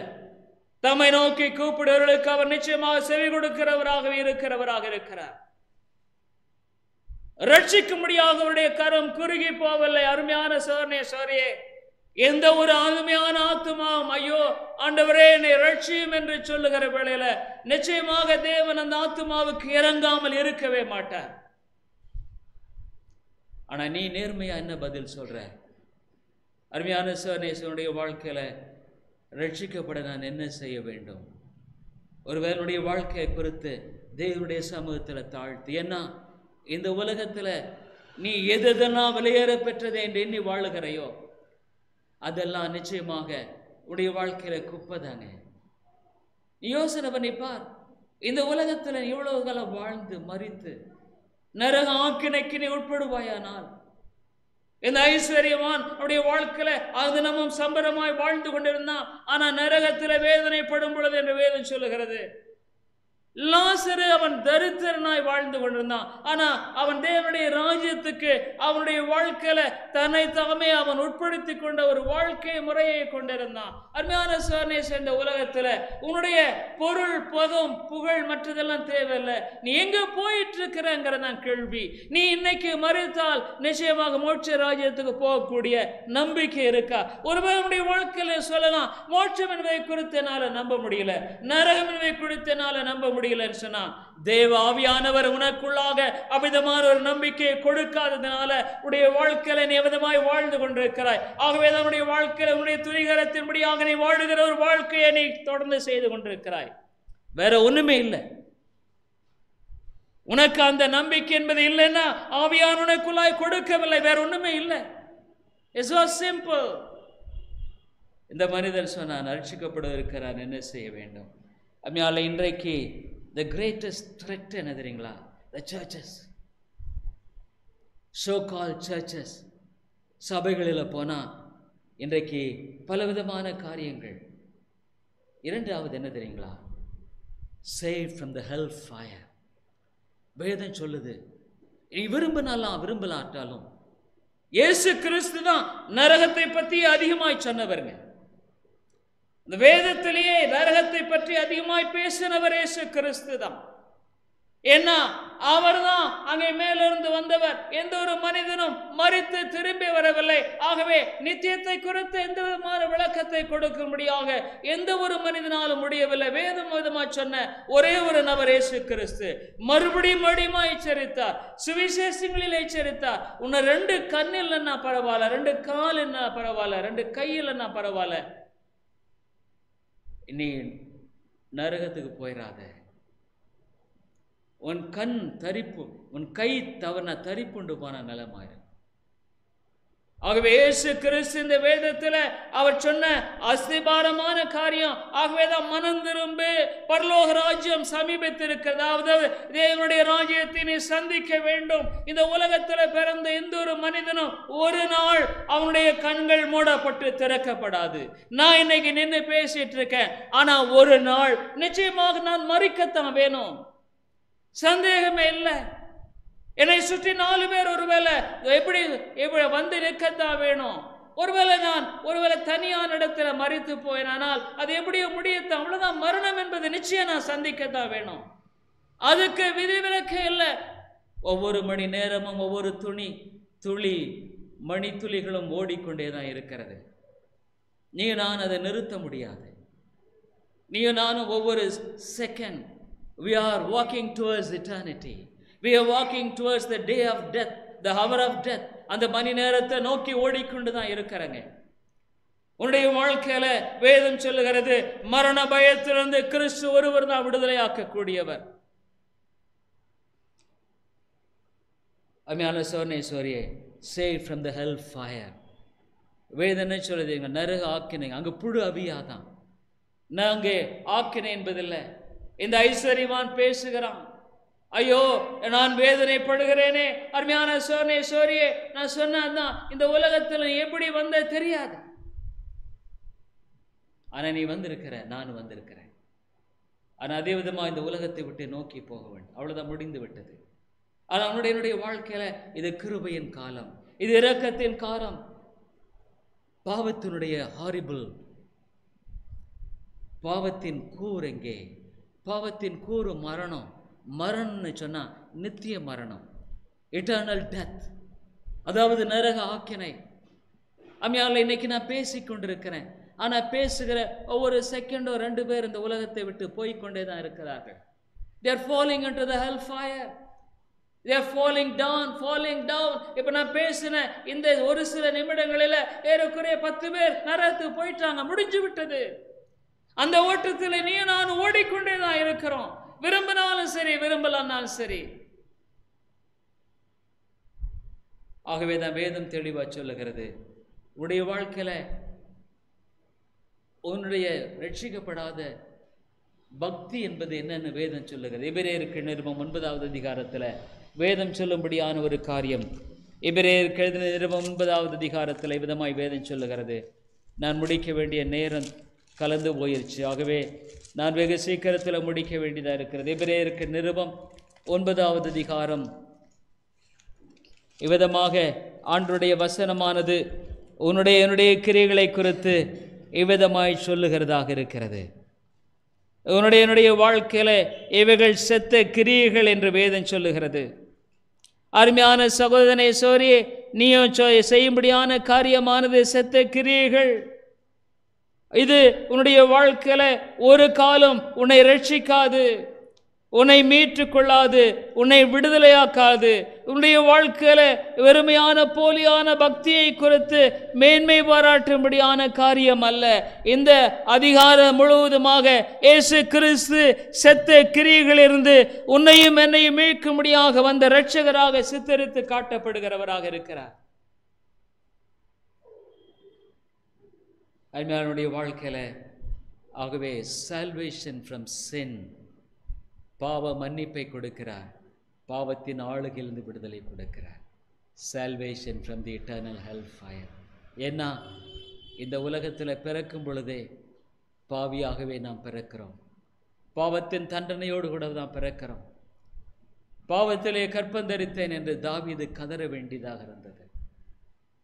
தம்மை நோக்கி கூப்பிடுவர்களுக்கு அவர் நிச்சயமாக செவி கொடுக்கிறவராகவே இருக்கிறார். ரட்சிக்கும்படியாக அவருடைய கரம் குறுகி போகவில்லை. அருமையான சோர்னே சோரியே, எந்த ஒரு ஆளுமையான ஆத்துமாவும் ஐயோ ஆண்டவரே என்னை ரட்சியும் என்று சொல்லுகிற வேளையில நிச்சயமாக தேவன் அந்த ஆத்துமாவுக்கு இறங்காமல் இருக்கவே மாட்டார். ஆனா நீ நேர்மையா என்ன பதில் சொல்ற? அருமையான சோர்னேசனுடைய வாழ்க்கையில ரட்சிக்கப்பட நான் என்ன செய்ய வேண்டும்? ஒருவருடைய வாழ்க்கையை குறித்து தேவனுடைய சமூகத்தில் தாழ்த்து. ஏன்னா இந்த உலகத்துல நீ எதெல்லாம் விலையேற பெற்றதை என்று எண்ணி வாழுகிறையோ அதெல்லாம் நிச்சயமாக உடைய வாழ்க்கையில குப்பைதாங்க. நீ யோசனை பண்ணிப்பார், இந்த உலகத்துல எவ்வளவு காலம் வாழ்ந்து மரித்து நரக ஆக்கினைக்கு நீ உட்படுவாயானால், இந்த ஐஸ்வர்யவான் அவருடைய வாழ்க்கையில அது நம்ம சம்பரமாய் வாழ்ந்து கொண்டிருந்தான், ஆனா நரகத்துல வேதனைப்படும் பொழுது என்று வேதம் சொல்லுகிறது. லாசரு அவன் தரித்திரனாய் வாழ்ந்து கொண்டிருந்தான். ஆனா அவன் தேவனுடைய ராஜ்யத்துக்கு அவனுடைய வாழ்க்கையில தன்னை தாமே அவன் உட்படுத்தி கொண்ட ஒரு வாழ்க்கை முறையை கொண்டிருந்தான். அருமையான சோதனை சேர்ந்த உலகத்துல உன்னுடைய பொருள், பதம், புகழ் மற்றதெல்லாம் தேவையில்லை. நீ எங்க போயிட்டு இருக்கிறங்கிறதான் கேள்வி. நீ இன்னைக்கு மறித்தால் நிச்சயமாக மோட்ச ராஜ்யத்துக்கு போகக்கூடிய நம்பிக்கை இருக்கா? ஒருவருடைய வாழ்க்கையில சொல்லலாம், மோட்சம் என்பதை குறித்து என்னால நம்ப முடியல, நரகம் என்பதை குறித்து என்னால நம்ப முடியலன்னு சொன்னா, தேவ ஆவியானவர் உனக்குள்ளாக அவ்விதமான ஒரு நம்பிக்கையை கொடுக்காததுனால உடைய வாழ்க்கையில நீ எவ்விதமாய் வாழ்ந்து கொண்டிருக்கிறாய். ஆகவே நம்முடைய வாழ்க்கையில உன்னுடைய துணிகரத்தின்படியாக நீ வாழுகிற ஒரு வாழ்க்கையை நீ தொடர்ந்து செய்து கொண்டிருக்கிறாய். வேற ஒண்ணுமே இல்லை. உனக்கு அந்த நம்பிக்கை என்பது இல்லைன்னா ஆவியான உனக்குள்ளாய் கொடுக்கவில்லை. வேற ஒண்ணுமே இல்லை. It's so simple. இந்த மனிதர் சொன்னான், ரட்சிக்கப்பட இருக்கிறான், என்ன செய்ய வேண்டும்? அம்மையால இன்றைக்கு the greatest threat என்ன தெரியுங்களா? the churches, so called churches. சபைகளில் போனா இன்றைக்கு பலவிதமான காரியங்கள். இரண்டாவது என்ன தெரியுங்களா? saved from the hell fire. வேதம் சொல்லுது, நீ விரும்பினாலும் விரும்பலாட்டாலும் இயேசு கிறிஸ்து தான் நரகத்தை பற்றி அதிகமாய் சொன்னவருங்க. இந்த வேதத்திலேயே நரகத்தை பற்றி அதிகமாய் பேசினவர் இயேசு கிறிஸ்து தான். ஏன்னா அவர் தான் அங்கே மேலிருந்து வந்தவர். எந்த ஒரு மனிதனும் மரித்து திரும்பி வரவில்லை. ஆகவே நித்தியத்தை குறித்து எந்த விதமான விளக்கத்தை கொடுக்கும்படியாக எந்த ஒரு மனிதனாலும் முடியவில்லை. வேதம் விதமா சொன்ன ஒரே ஒரு நபர் இயேசு கிறிஸ்து. மறுபடியும் எச்சரித்தார், சுவிசேஷங்களில் எச்சரித்தார். உன்னை 2 கண்ணில் என்ன பரவாயில்ல, 2 கால் என்ன பரவாயில்ல, 2 கையில் என்ன பரவாயில்ல, நீ நரகத்துக்கு போயிடாத. உன் கண் தரிப்பு, உன் கை தவறுன தரிப்புண்டு போன நிலமாயிரு. ஆகவே இயேசு கிறிஸ்து இந்த வேதத்தில் அவர் சொன்ன அஸ்திபாரமான காரியம். ஆகவேதான் மனம் திரும்பு, பரலோக ராஜ்யம் சமீபத்திருக்கிறது. அதாவது தேவனுடைய ராஜ்யத்தை நீ சந்திக்க வேண்டும். இந்த உலகத்தில் பிறந்த எந்த ஒரு மனிதனும் ஒரு நாள் அவனுடைய கண்கள் மூடப்பட்டு திறக்கப்படாது. நான் இன்னைக்கு நின்று பேசிட்டு இருக்கேன், ஆனா ஒரு நாள் நிச்சயமாக நான் மறிக்கத்தான் வேணும், சந்தேகமே இல்லை. என்னை சுற்றி 4 பேர் ஒருவேளை எப்படி வந்து நிற்கத்தான் வேணும். ஒருவேளை தனியான இடத்துல மறித்து போயினால் அது எப்படியோ முடியத்தான், அவ்வளவுதான். மரணம் என்பது நிச்சயம் நான் சந்திக்கத்தான் வேணும். அதுக்கு விதிவிலக்கு இல்லை. ஒவ்வொரு மணி நேரமும் ஒவ்வொரு மணித்துளிகளும் ஓடிக்கொண்டேதான் இருக்கிறது. நீ நான் அதை நிறுத்த முடியாது. நீ நானும் ஒவ்வொரு second we are walking towards eternity. We are walking towards the day of death, the hour of death. அந்த மணி நேரத்தை நோக்கி ஓடிக்கொண்டுதான் இருக்கிறாங்க. உன்னுடைய வாழ்க்கையில வேதம் சொல்லுகிறது, மரண பயத்திலிருந்து கிறிஸ்து ஒருவர் தான் விடுதலையாக்கக்கூடியவர். அம்மையான சோர்ணேஸ்வரியே, saved from the hell fire. வேதம் என்ன சொல்லுது? நரக ஆக்கினை. அங்கு புழு அவியாதான். நாங்க ஆக்கினை என்பதில்லை. இந்த ஐஸ்வர்யவான் பேசுகிறான், ஐயோ நான் வேதனைப்படுகிறேனே. அருமையான சோர்ணேஸ்வரியே, நான் சொன்னதான் இந்த உலகத்தில் எப்படி வந்த தெரியாது, ஆனா நீ வந்திருக்கிற, நான் வந்திருக்கிறேன். ஆனா அதே விதமா இந்த உலகத்தை விட்டு நோக்கி போக வேண்டும், அவ்வளவுதான், முடிந்து விட்டது. ஆனா என்னுடைய வாழ்க்கையில இது கிருபையின் காலம், இது இரக்கத்தின் காலம். பாவத்தினுடைய ஹாரிபிள், பாவத்தின் கூர் எங்கே? பாவத்தின் கூறு மரணம். மரணம்னு சொன்னா நித்திய மரணம், இட்டர்னல் டெத், அதாவது நரக ஆக்கினை. அம்மையால இன்னைக்கு நான் பேசிக்கொண்டிருக்கிறேன், ஆனா பேசுகிற ஒவ்வொரு செகண்டோ 2 பேர் இந்த உலகத்தை விட்டு போய்கொண்டே தான் இருக்கிறார்கள். They are falling into the hell fire. They are falling down. இப்ப நான் பேசின இந்த ஒரு சில நிமிடங்களில ஏறக்குறைய 10 பேர் நரகத்துக்கு போயிட்டாங்க, முடிஞ்சு விட்டது. அந்த ஓட்டத்தில் நீ நான் ஓடிக்கொண்டே தான் இருக்கிறோம், விரும்பினாலும் சரி விரும்பலான்னாலும் சரி. ஆகவே தான் வேதம் தெளிவா சொல்லுகிறது, உன்னுடைய வாழ்க்கையில உன்னுடைய ரட்சிக்கப்படாத பக்தி என்பது என்னன்னு வேதம் சொல்லுகிறது. எபிரேயருக்கு நிருபம் 9வது அதிகாரத்தில் வேதம் சொல்லும்படியான ஒரு காரியம். எபிரேயருக்கு எழுதின நிருபம் 9வது அதிகாரத்தில் விதமாய் வேதம் சொல்லுகிறது. நான் முடிக்க வேண்டிய நேரம் கலந்து போயிருச்சு. ஆகவே நான் வெகு சீக்கிரத்தில் முடிக்க வேண்டியதாக இருக்கிறது. எபிரேயருக்கு நிருபம் 9வது அதிகாரம் இவ்விதமாக ஆண்டவருடைய வசனமானது என்னுடைய கிரியைகளை குறித்து இவ்விதமாய் சொல்லுகிறதாக இருக்கிறது. என்னுடைய வாழ்க்கையில் இவைகள் செத்த கிரியைகள் என்று வேதம் சொல்லுகிறது. அருமையான சகோதரனே, சோரியே, நீயும் செய்யும்படியான காரியமானது செத்த கிரியைகள். இது உன்னுடைய வாழ்க்கையில ஒரு காலம் உன்னை ரட்சிக்காது, உன்னை மீட்டுக் கொள்ளாது, உன்னை விடுதலையாக்காது. உன்னுடைய வாழ்க்கையில வெறுமையான போலியான பக்தியை குறித்து மேன்மை பாராட்டும்படியான காரியம் அல்ல. இந்த அதிகாரம் முழுவதுமாக இயேசு கிறிஸ்து செத்த கிரியைகளிலிருந்து உன்னையும் என்னையும் மீட்கும்படியாக வந்த இரட்சகராக சித்தரித்து காட்டப்படுகிறவராக இருக்கிறார். அருமையானுடைய வாழ்க்கையில ஆகவே சால்வேஷன் ஃப்ரம் சின், பாவ மன்னிப்பை கொடுக்கிறார், பாவத்தின் ஆளுகையிலிருந்து விடுதலை கொடுக்கிறார். Salvation from the eternal hell fire. ஏன்னா இந்த உலகத்தில் பிறக்கும் பொழுதே பாவியாகவே நாம் பிறக்கிறோம். பாவத்தின் தண்டனையோடு கூட தான் பிறக்கிறோம். பாவத்திலே கற்பந்தரித்தேன் என்று தாவீது கதற வேண்டியதாக இருந்தது.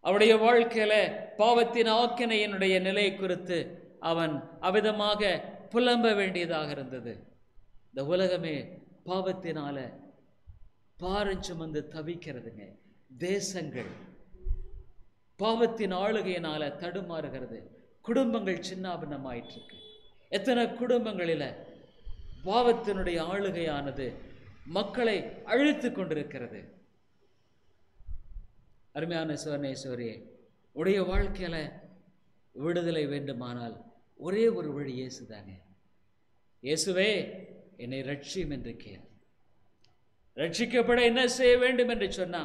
அவருடைய வாழ்க்கையில பாவத்தின் ஆக்கினையினுடைய நிலை குறித்து அவன் அவிதமாக புலம்ப வேண்டியதாக இருந்தது. இந்த உலகமே பாவத்தினால பாரஞ்சுமந்து தவிக்கிறதுங்க. தேசங்கள் பாவத்தின் ஆளுகையினால தடுமாறுகிறது. குடும்பங்கள் சின்னாபின்னமாயிட்டு இருக்கு. எத்தனை குடும்பங்களில பாவத்தினுடைய ஆளுகையானது மக்களை அழித்து கொண்டிருக்கிறது. அருமையான சோர்ணேஸ்வரியே, உடைய வாழ்க்கையில விடுதலை வேண்டுமானால் ஒரே ஒரு வழி இயேசுதாங்க. இயேசுவே என்னை ரட்சியும் என்று கேள். ரட்சிக்கப்பட என்ன செய்ய வேண்டும் என்று சொன்னா,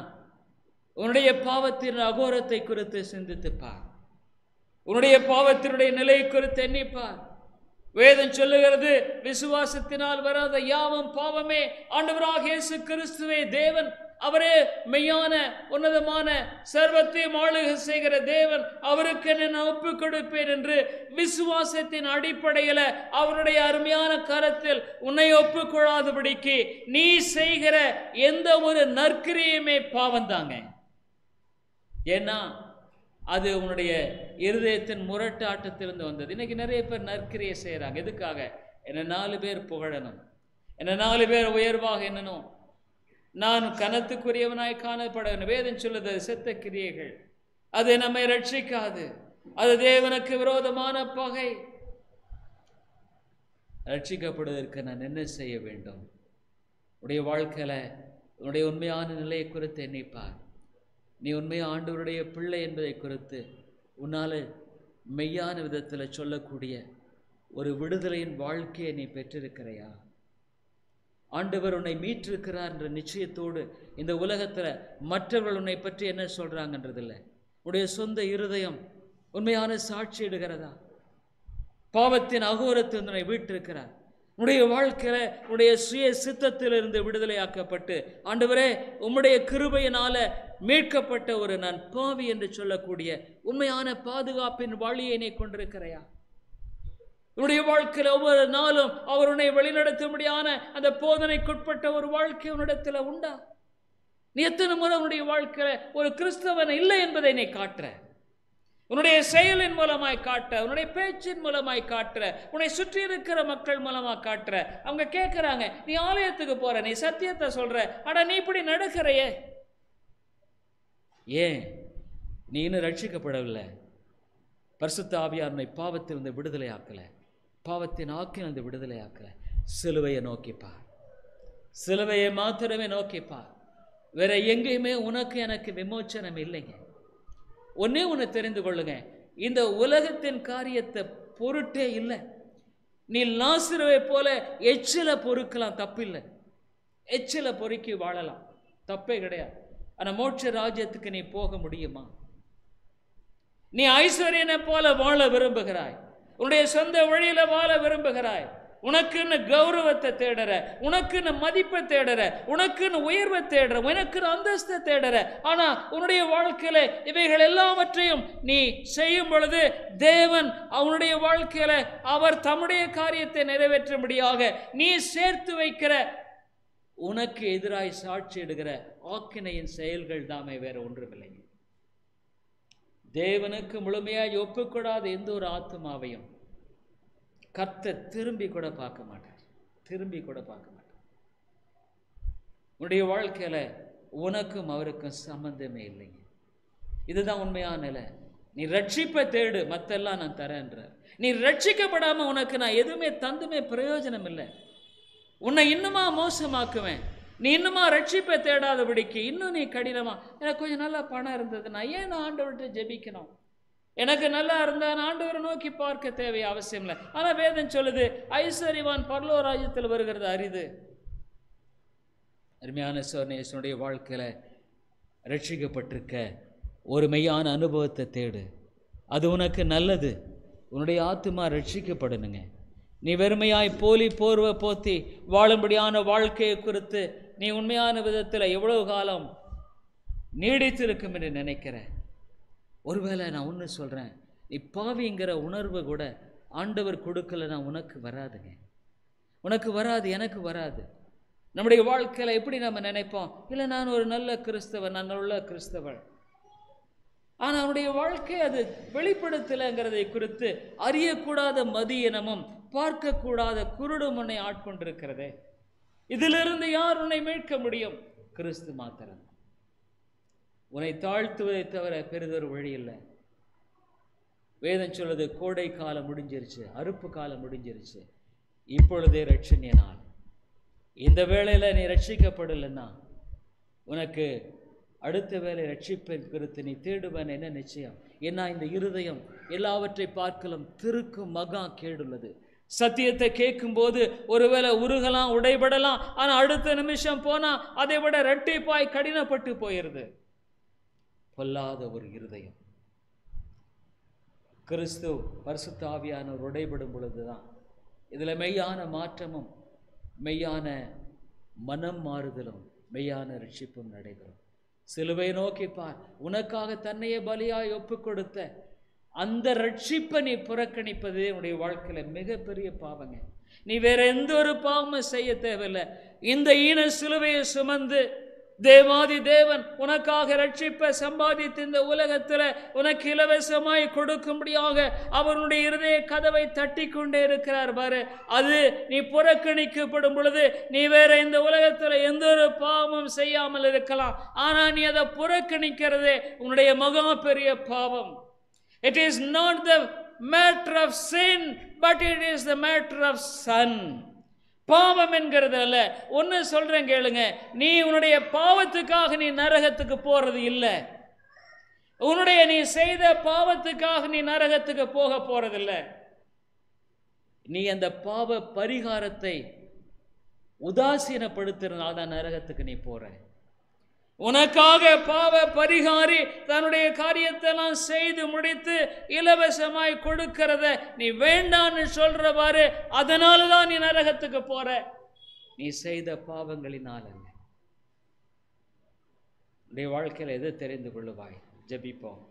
உன்னுடைய பாவத்தின் அகோரத்தை குறித்து சிந்தித்துப்பார். உன்னுடைய பாவத்தினுடைய நிலை குறித்து எண்ணிப்பார். வேதம் சொல்லுகிறது, விசுவாசத்தினால் வராத யாவும் பாவமே. ஆண்டவராக இயேசு கிறிஸ்துவே தேவன், அவரே மெய்யான உன்னதமான சர்வத்தையும் ஆளுகை செய்கிற தேவன், அவருக்கு நான் ஒப்புக் கொடுப்பேன் என்று விசுவாசத்தின் அடிப்படையில் அவருடைய அருமையான கரத்தில் உன்னை ஒப்புக்கொள்ளாதபடிக்கு நீ செய்கிற எந்த ஒரு நற்கிரியுமே பாவம் தாங்க. ஏன்னா அது உன்னுடைய இருதயத்தின் முரட்டு ஆட்டத்திலிருந்து வந்தது. இன்னைக்கு நிறைய பேர் நற்கிரியை செய்யறாங்க. எதுக்காக? என்ன 4 பேர் புகழணும், என்ன 4 பேர் உயர்வாக எண்ணணும், நான் கனத்துக்குரியவனாய் காணப்பட. வேதம் சொல்லுது செத்த கிரியைகள். அது நம்மை ரட்சிக்காது. அது தேவனுக்கு விரோதமான பகை. ரட்சிக்கப்படுவதற்கு நான் என்ன செய்ய வேண்டும்? உடைய வாழ்க்கையில உன்னுடைய உண்மையான நிலையை குறித்து எண்ணிப்பார். நீ உண்மையா ஆண்டவருடைய பிள்ளை என்பதை குறித்து உன்னால மெய்யான விதத்தில் சொல்லக்கூடிய ஒரு விடுதலையின் வாழ்க்கையை நீ பெற்றிருக்கிறையா? ஆண்டவர் உன்னை மீட்டிருக்கிறார் என்ற நிச்சயத்தோடு இந்த உலகத்தில் மற்றவர்கள் உன்னை பற்றி என்ன சொல்றாங்கன்றதில்லை. உன்னுடைய சொந்த இருதயம் உண்மையான சாட்சி இடுகிறதா? பாவத்தின் அகோரத்தில் உன்னை வீட்டிருக்கிறார். உன்னுடைய வாழ்க்கையில உன்னுடைய சுய சித்தத்திலிருந்து விடுதலையாக்கப்பட்டு, ஆண்டவரே உம்முடைய கிருபையினால மீட்கப்பட்ட ஒரு நான் பாவி என்று சொல்லக்கூடிய உண்மையான பாதுகாப்பின் வழியை நீ கொண்டிருக்கிறையா? உன்னுடைய வாழ்க்கையில் ஒவ்வொரு நாளும் அவர் உன்னை வழிநடத்தும்படியான அந்த போதனைக்குட்பட்ட ஒரு வாழ்க்கை உன்னிடத்தில் உண்டா? நீ எத்தனை முறை உன்னுடைய வாழ்க்கையில ஒரு கிறிஸ்தவன் இல்லை என்பதை நீ காட்டுற? உன்னுடைய செயலின் மூலமாய் காட்ட, உன்னுடைய பேச்சின் மூலமாய் காட்டுற, உன்னை சுற்றி இருக்கிற மக்கள் மூலமா காட்டுற. அவங்க கேட்கிறாங்க, நீ ஆலயத்துக்கு போற, நீ சத்தியத்தை சொல்ற, ஆனா நீ இப்படி நடக்கிறையே, ஏன் நீ இன்னும் ரட்சிக்கப்படவில்லை? பரிசுத்த ஆவியார் உன்னை பாவத்திலிருந்து விடுதலை ஆக்கல, பாவத்தின் ஆக்கிலிருந்து விடுதலை ஆக்கல. சிலுவையை நோக்கிப்பார், சிலுவையை மாத்திரமே நோக்கிப்பார். வேற எங்கேயுமே உனக்கு எனக்கு விமோச்சனம் இல்லைங்க. ஒன்னே ஒன்று தெரிந்து கொள்ளுங்க, இந்த உலகத்தின் காரியத்தை பொருட்டே இல்லை. நீ லாசருவை போல எச்சில பொறுக்கலாம், தப்பில்லை. எச்சில பொறுக்கி வாழலாம், தப்பே கிடையாது. ஆனா மோட்ச ராஜ்யத்துக்கு நீ போக முடியுமா? நீ ஐஸ்வர்யனை போல வாழ விரும்புகிறாய், உன்னுடைய சொந்த வழியில வாழ விரும்புகிறாய். உனக்குன்னு கௌரவத்தை தேடுற, உனக்குன்னு மதிப்பை தேடுற, உனக்குன்னு உயர்வை தேடுற, உனக்குன்னு அந்தஸ்தை தேடுற. ஆனா உன்னுடைய வாழ்க்கையில இவைகள் எல்லாவற்றையும் நீ செய்யும் பொழுது தேவன் அவனுடைய வாழ்க்கையில அவர் தம்முடைய காரியத்தை நிறைவேற்றும்படியாக நீ சேர்த்து வைக்கிற உனக்கு எதிராய் சாட்சியிடுகிற ஆக்கினையின் செயல்கள் தாமே வேற ஒன்றுமில்லை. தேவனுக்கு முழுமையாய் ஒப்புக்கூடாத எந்த ஒரு ஆத்மாவையும் கர்த்தர் திரும்பி கூட பார்க்க மாட்டார், திரும்பி கூட பார்க்க மாட்டார். உன்னுடைய வாழ்க்கையில உனக்கும் அவருக்கும் சம்பந்தமே இல்லைங்க. இதுதான் உண்மையான நிலை. நீ ரட்சிப்பை தேடு, மத்தெல்லாம் நான் தரேன்ற. நீ ரட்சிக்கப்படாம உனக்கு நான் எதுவுமே தந்துமே பிரயோஜனம் இல்லை. உன்னை இன்னுமா மோசமாக்குவேன். நீ இன்னுமா ரட்சிப்பை தேடாதபடிக்கு இன்னும் நீ கடினமா, எனக்கு கொஞ்சம் நல்லா பணம் இருந்தது, நான் ஏன் ஆண்டவர்கிட்ட ஜெபிக்கணும்? எனக்கு நல்லா இருந்தா ஆண்டவரை நோக்கி பார்க்க தேவை அவசியம் இல்லை. ஆனா வேதம் சொல்லுது ஐஸ்வர்யவான் பரலோக ராஜ்யத்தில் வருகிறது அரிது. அருமையான சோர்நேசனுடைய வாழ்க்கையில ரட்சிக்கப்பட்டிருக்க ஒரு மெய்யான அனுபவத்தை தேடு. அது உனக்கு நல்லது. உன்னுடைய ஆத்துமா ரட்சிக்கப்படணுங்க. நீ வெறுமையாய் போலி போர்வை போத்தி வாழும்படியான வாழ்க்கையை குறித்து நீ உண்மையான விதத்தில் எவ்வளவு காலம் நீடித்திருக்கும் என்று நினைக்கிற. ஒருவேளை நான் ஒன்று சொல்கிறேன், நீ பாவிங்கிற உணர்வு கூட ஆண்டவர் கொடுக்கலன்னா உனக்கு வராதுங்க. உனக்கு வராது, எனக்கு வராது. நம்முடைய வாழ்க்கையில் எப்படி நம்ம நினைப்போம், இல்லை நான் ஒரு நல்ல கிறிஸ்தவன், நான் உள்ள கிறிஸ்தவன். ஆனால் அவனுடைய வாழ்க்கை அது வெளிப்படுத்தலைங்கிறதை குறித்து அறியக்கூடாத மதியினமும் பார்க்கக்கூடாத குருடும் உன்னை ஆட்கொண்டிருக்கிறதே. இதிலிருந்து யார் உன்னை மீட்க முடியும்? கிறிஸ்து மாத்திரம். உன்னை தாழ்த்துவதை தவிர பெரிதொரு வழி இல்லை. வேதம் சொல்லுது கோடை காலம் முடிஞ்சிருச்சு, அறுப்பு காலம் முடிஞ்சிருச்சு, இப்பொழுதே ரட்சணிய நாள். இந்த வேளையில நீ ரட்சிக்கப்படலைன்னா உனக்கு அடுத்த வேலை ரட்சிப்பை குறித்து நீ தேடுவன் என்ன நிச்சயம்? ஏன்னா இந்த இருதயம் எல்லாவற்றை பார்க்கலும் திருக்கும் மகா கேடுள்ளது. சத்தியத்தை கேட்கும் போது ஒருவேளை உருகலாம், உடைபடலாம். ஆனா அடுத்த நிமிஷம் போனா அதை விட இரட்டிப்பாய் கடினப்பட்டு போயிருது. பொல்லாத ஒரு இருதயம். கிறிஸ்து பரிசுத்த ஆவியானவர் உடைபடும் பொழுதுதான் இதுல மெய்யான மாற்றமும் மெய்யான மனம் மாறுதலும் மெய்யான ரட்சிப்பும் நடைபெறும். சிலுவை நோக்கி பார். உனக்காக தன்னையே பலியாய் ஒப்பு கொடுத்த அந்த ரட்சிப்பை நீ புறக்கணிப்பது உன்னுடைய வாழ்க்கையில மிகப்பெரிய பாவங்க. நீ வேற எந்த ஒரு பாவமும் செய்ய தேவையில்லை. இந்த ஈன சிலுவையை சுமந்து தேவாதி தேவன் உனக்காக ரட்சிப்பை சம்பாதித்து இந்த உலகத்துல உனக்கு இலவசமாய் கொடுக்கும்படியாக அவனுடைய இருதய கதவை தட்டி கொண்டே இருக்கிறார் பாரு. அது நீ புறக்கணிக்கப்படும் பொழுது நீ வேற இந்த உலகத்துல எந்த ஒரு பாவமும் செய்யாமல் இருக்கலாம். ஆனா நீ அதை புறக்கணிக்கிறதே உன்னுடைய மகா பெரிய பாவம். It is not the matter of sin, but it is the matter of son. பாவம் என்கிறது அல்ல. ஒன்னு சொல்றேன் கேளுங்க, நீ உன்னுடைய பாவத்துக்காக நீ நரகத்துக்கு போறது இல்லை. உன்னுடைய நீ செய்த பாவத்துக்காக நீ நரகத்துக்கு போக போறதில்லை. நீ அந்த பாவ பரிகாரத்தை உதாசீனப்படுத்துறதுனால தான் நரகத்துக்கு நீ போற. உனக்காக பாவ பரிகாரி தன்னுடைய காரியத்தை எல்லாம் செய்து முடித்து இலவசமாய் கொடுக்கிறத நீ வேண்டான்னு சொல்றவாறு, அதனாலதான் நீ நரகத்துக்கு போற. நீ செய்த பாவங்களினால் அல்ல. உன்னுடைய வாழ்க்கையில எதை தெரிந்து கொள்ளுவாய்? ஜெபிப்போம்.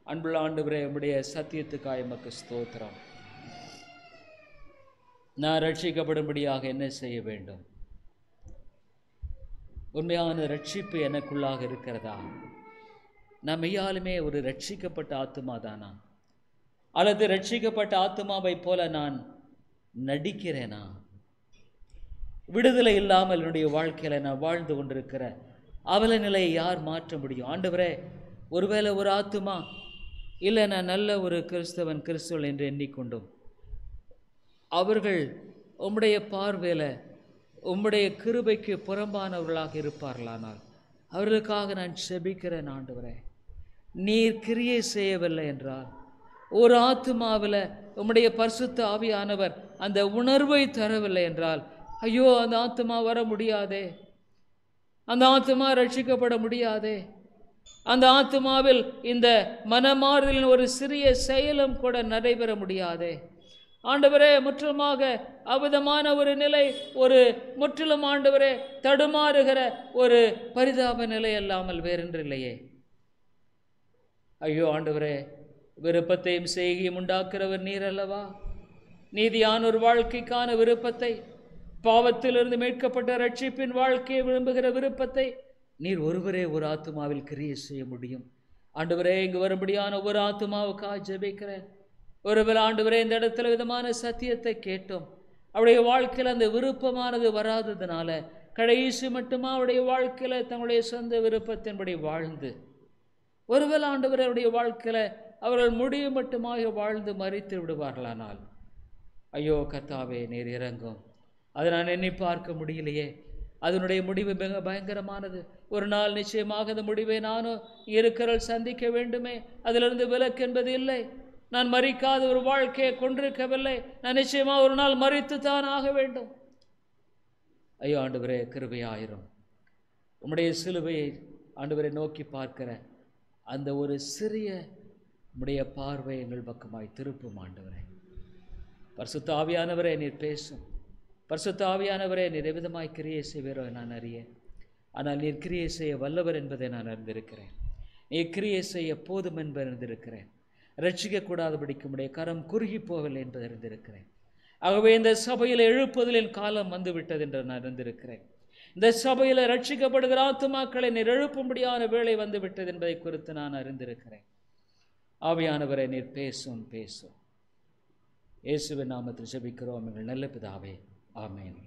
அன்புள்ள ஆண்டவரே, உம்முடைய சத்தியத்துக்காய் எமக்கு ஸ்தோத்திரம். நான் ரட்சிக்கப்படும்படியாக என்ன செய்ய வேண்டும்? உண்மையான ரட்சிப்பு எனக்குள்ளாக இருக்கிறதா? நான் மெய்யாலுமே ஒரு ரட்சிக்கப்பட்ட ஆத்துமா தானா, அல்லது ரட்சிக்கப்பட்ட ஆத்துமாவை போல நான் நடிக்கிறேனா? விடுதலை இல்லாமல் என்னுடைய வாழ்க்கையில நான் வாழ்ந்து கொண்டிருக்கிற அவல நிலையை யார் மாற்ற முடியும்? ஆண்டவரே, ஒருவேளை ஒரு ஆத்துமா இல்லை நான் நல்ல ஒரு கிறிஸ்தவன் கிறிஸ்துவன் என்று எண்ணிக்கொண்டும் அவர்கள் உம்முடைய பார்வையில உம்முடைய கிருபைக்கு புறம்பானவர்களாக இருப்பார்களானால் அவர்களுக்காக நான் செபிக்கிறேன். ஆண்டவரே, நீர் கிரியை செய்யவில்லை என்றால், ஒரு ஆத்துமாவில் உம்முடைய பரிசுத்த ஆவியானவர் அந்த உணர்வை தரவில்லை என்றால், ஐயோ அந்த ஆத்துமா வர முடியாதே, அந்த ஆத்துமா ரட்சிக்கப்பட முடியாதே, அந்த ஆத்துமாவில் இந்த மனமாறுதலின் ஒரு சிறிய செயலும் கூட நடைபெற முடியாதே. ஆண்டவரே முற்றிலுமாக அவ்விதமான ஒரு நிலை, ஒரு முற்றிலும் ஆண்டவரே தடுமாறுகிற ஒரு பரிதாப நிலை அல்லாமல் வேறொன்றில்லையே. ஐயோ ஆண்டவரே, விருப்பத்தையும் செய்கையும் உண்டாக்குறவர் நீர் அல்லவா? நீதியான ஒரு வாழ்க்கைக்கான விருப்பத்தை, பாவத்திலிருந்து மீட்கப்பட்ட ரட்சிப்பின் வாழ்க்கையை விரும்புகிற விருப்பத்தை நீர் ஒருவரே ஒரு ஆத்துமாவில் கிரியை செய்ய முடியும். ஆண்டவரே, இங்கு வரும்படியான ஒரு ஆத்துமாவுக்காக ஜெபிக்கிறேன். ஒருவேளை ஆண்டவரே இந்த இடத்துல விதமான சத்தியத்தை கேட்டோம், அவருடைய வாழ்க்கையில் அந்த விருப்பமானது வராததுனால கடைசி மட்டுமா அவருடைய வாழ்க்கையில் தங்களுடைய சொந்த விருப்பத்தின்படி வாழ்ந்து, ஒருவேளை ஆண்டவர் அவருடைய வாழ்க்கையில் அவர்கள் முடிவு மட்டுமாக வாழ்ந்து மறித்து விடுவார்களானால், ஐயோ கர்த்தாவே நீர் இறங்கும். அதை நான் எண்ணி பார்க்க முடியலையே. அதனுடைய முடிவு மிக பயங்கரமானது. ஒரு நாள் நிச்சயமாக அந்த முடிவை நானும் இருக்கிறவர்கள் சந்திக்க வேண்டுமே. அதிலிருந்து விலக்கு என்பது இல்லை. நான் மறிக்காத ஒரு வாழ்க்கையை கொண்டிருக்கவில்லை. நான் நிச்சயமாக ஒரு நாள் மறித்து தான் ஆக வேண்டும். ஐயோ ஆண்டவரே, கிருபையாயிரும். உம்முடைய சிலுவையை ஆண்டவரை நோக்கி பார்க்கிற அந்த ஒரு சிறிய உம்முடைய பார்வை எங்கள் பக்கமாய் திருப்பும் ஆண்டவரே. பரிசுத்த ஆவியானவரே நீர் பேசும். பரிசுத்த ஆவியானவரே நீர் எவ்விதமாய் கிரியை செய்வீரோ நான் அறியேன். ஆனால் நீர் கிரியை செய்ய வல்லவர் என்பதை நான் அறிந்திருக்கிறேன். நீர் கிரியை செய்ய போதும் என்பதை அறிந்திருக்கிறேன். ரட்சிக்கக்கூடாதபடிக்கு உம்முடைய கரம் குறுகி போகவில்லை என்பதை அறிந்திருக்கிறேன். ஆகவே இந்த சபையில் எழுப்புதலின் காலம் வந்துவிட்டது என்று நான் அறிந்திருக்கிறேன். இந்த சபையில் ரட்சிக்கப்படுகிற ஆத்துமாக்களை நீர் எழுப்பும்படியான வேலை வந்துவிட்டது என்பதை குறித்து நான் அறிந்திருக்கிறேன். ஆவியானவரை நீர் பேசும். இயேசுவின் நாமத்தில் ஜெபிக்கிறோம் எங்கள் நல்ல பிதாவே. ஆமென்.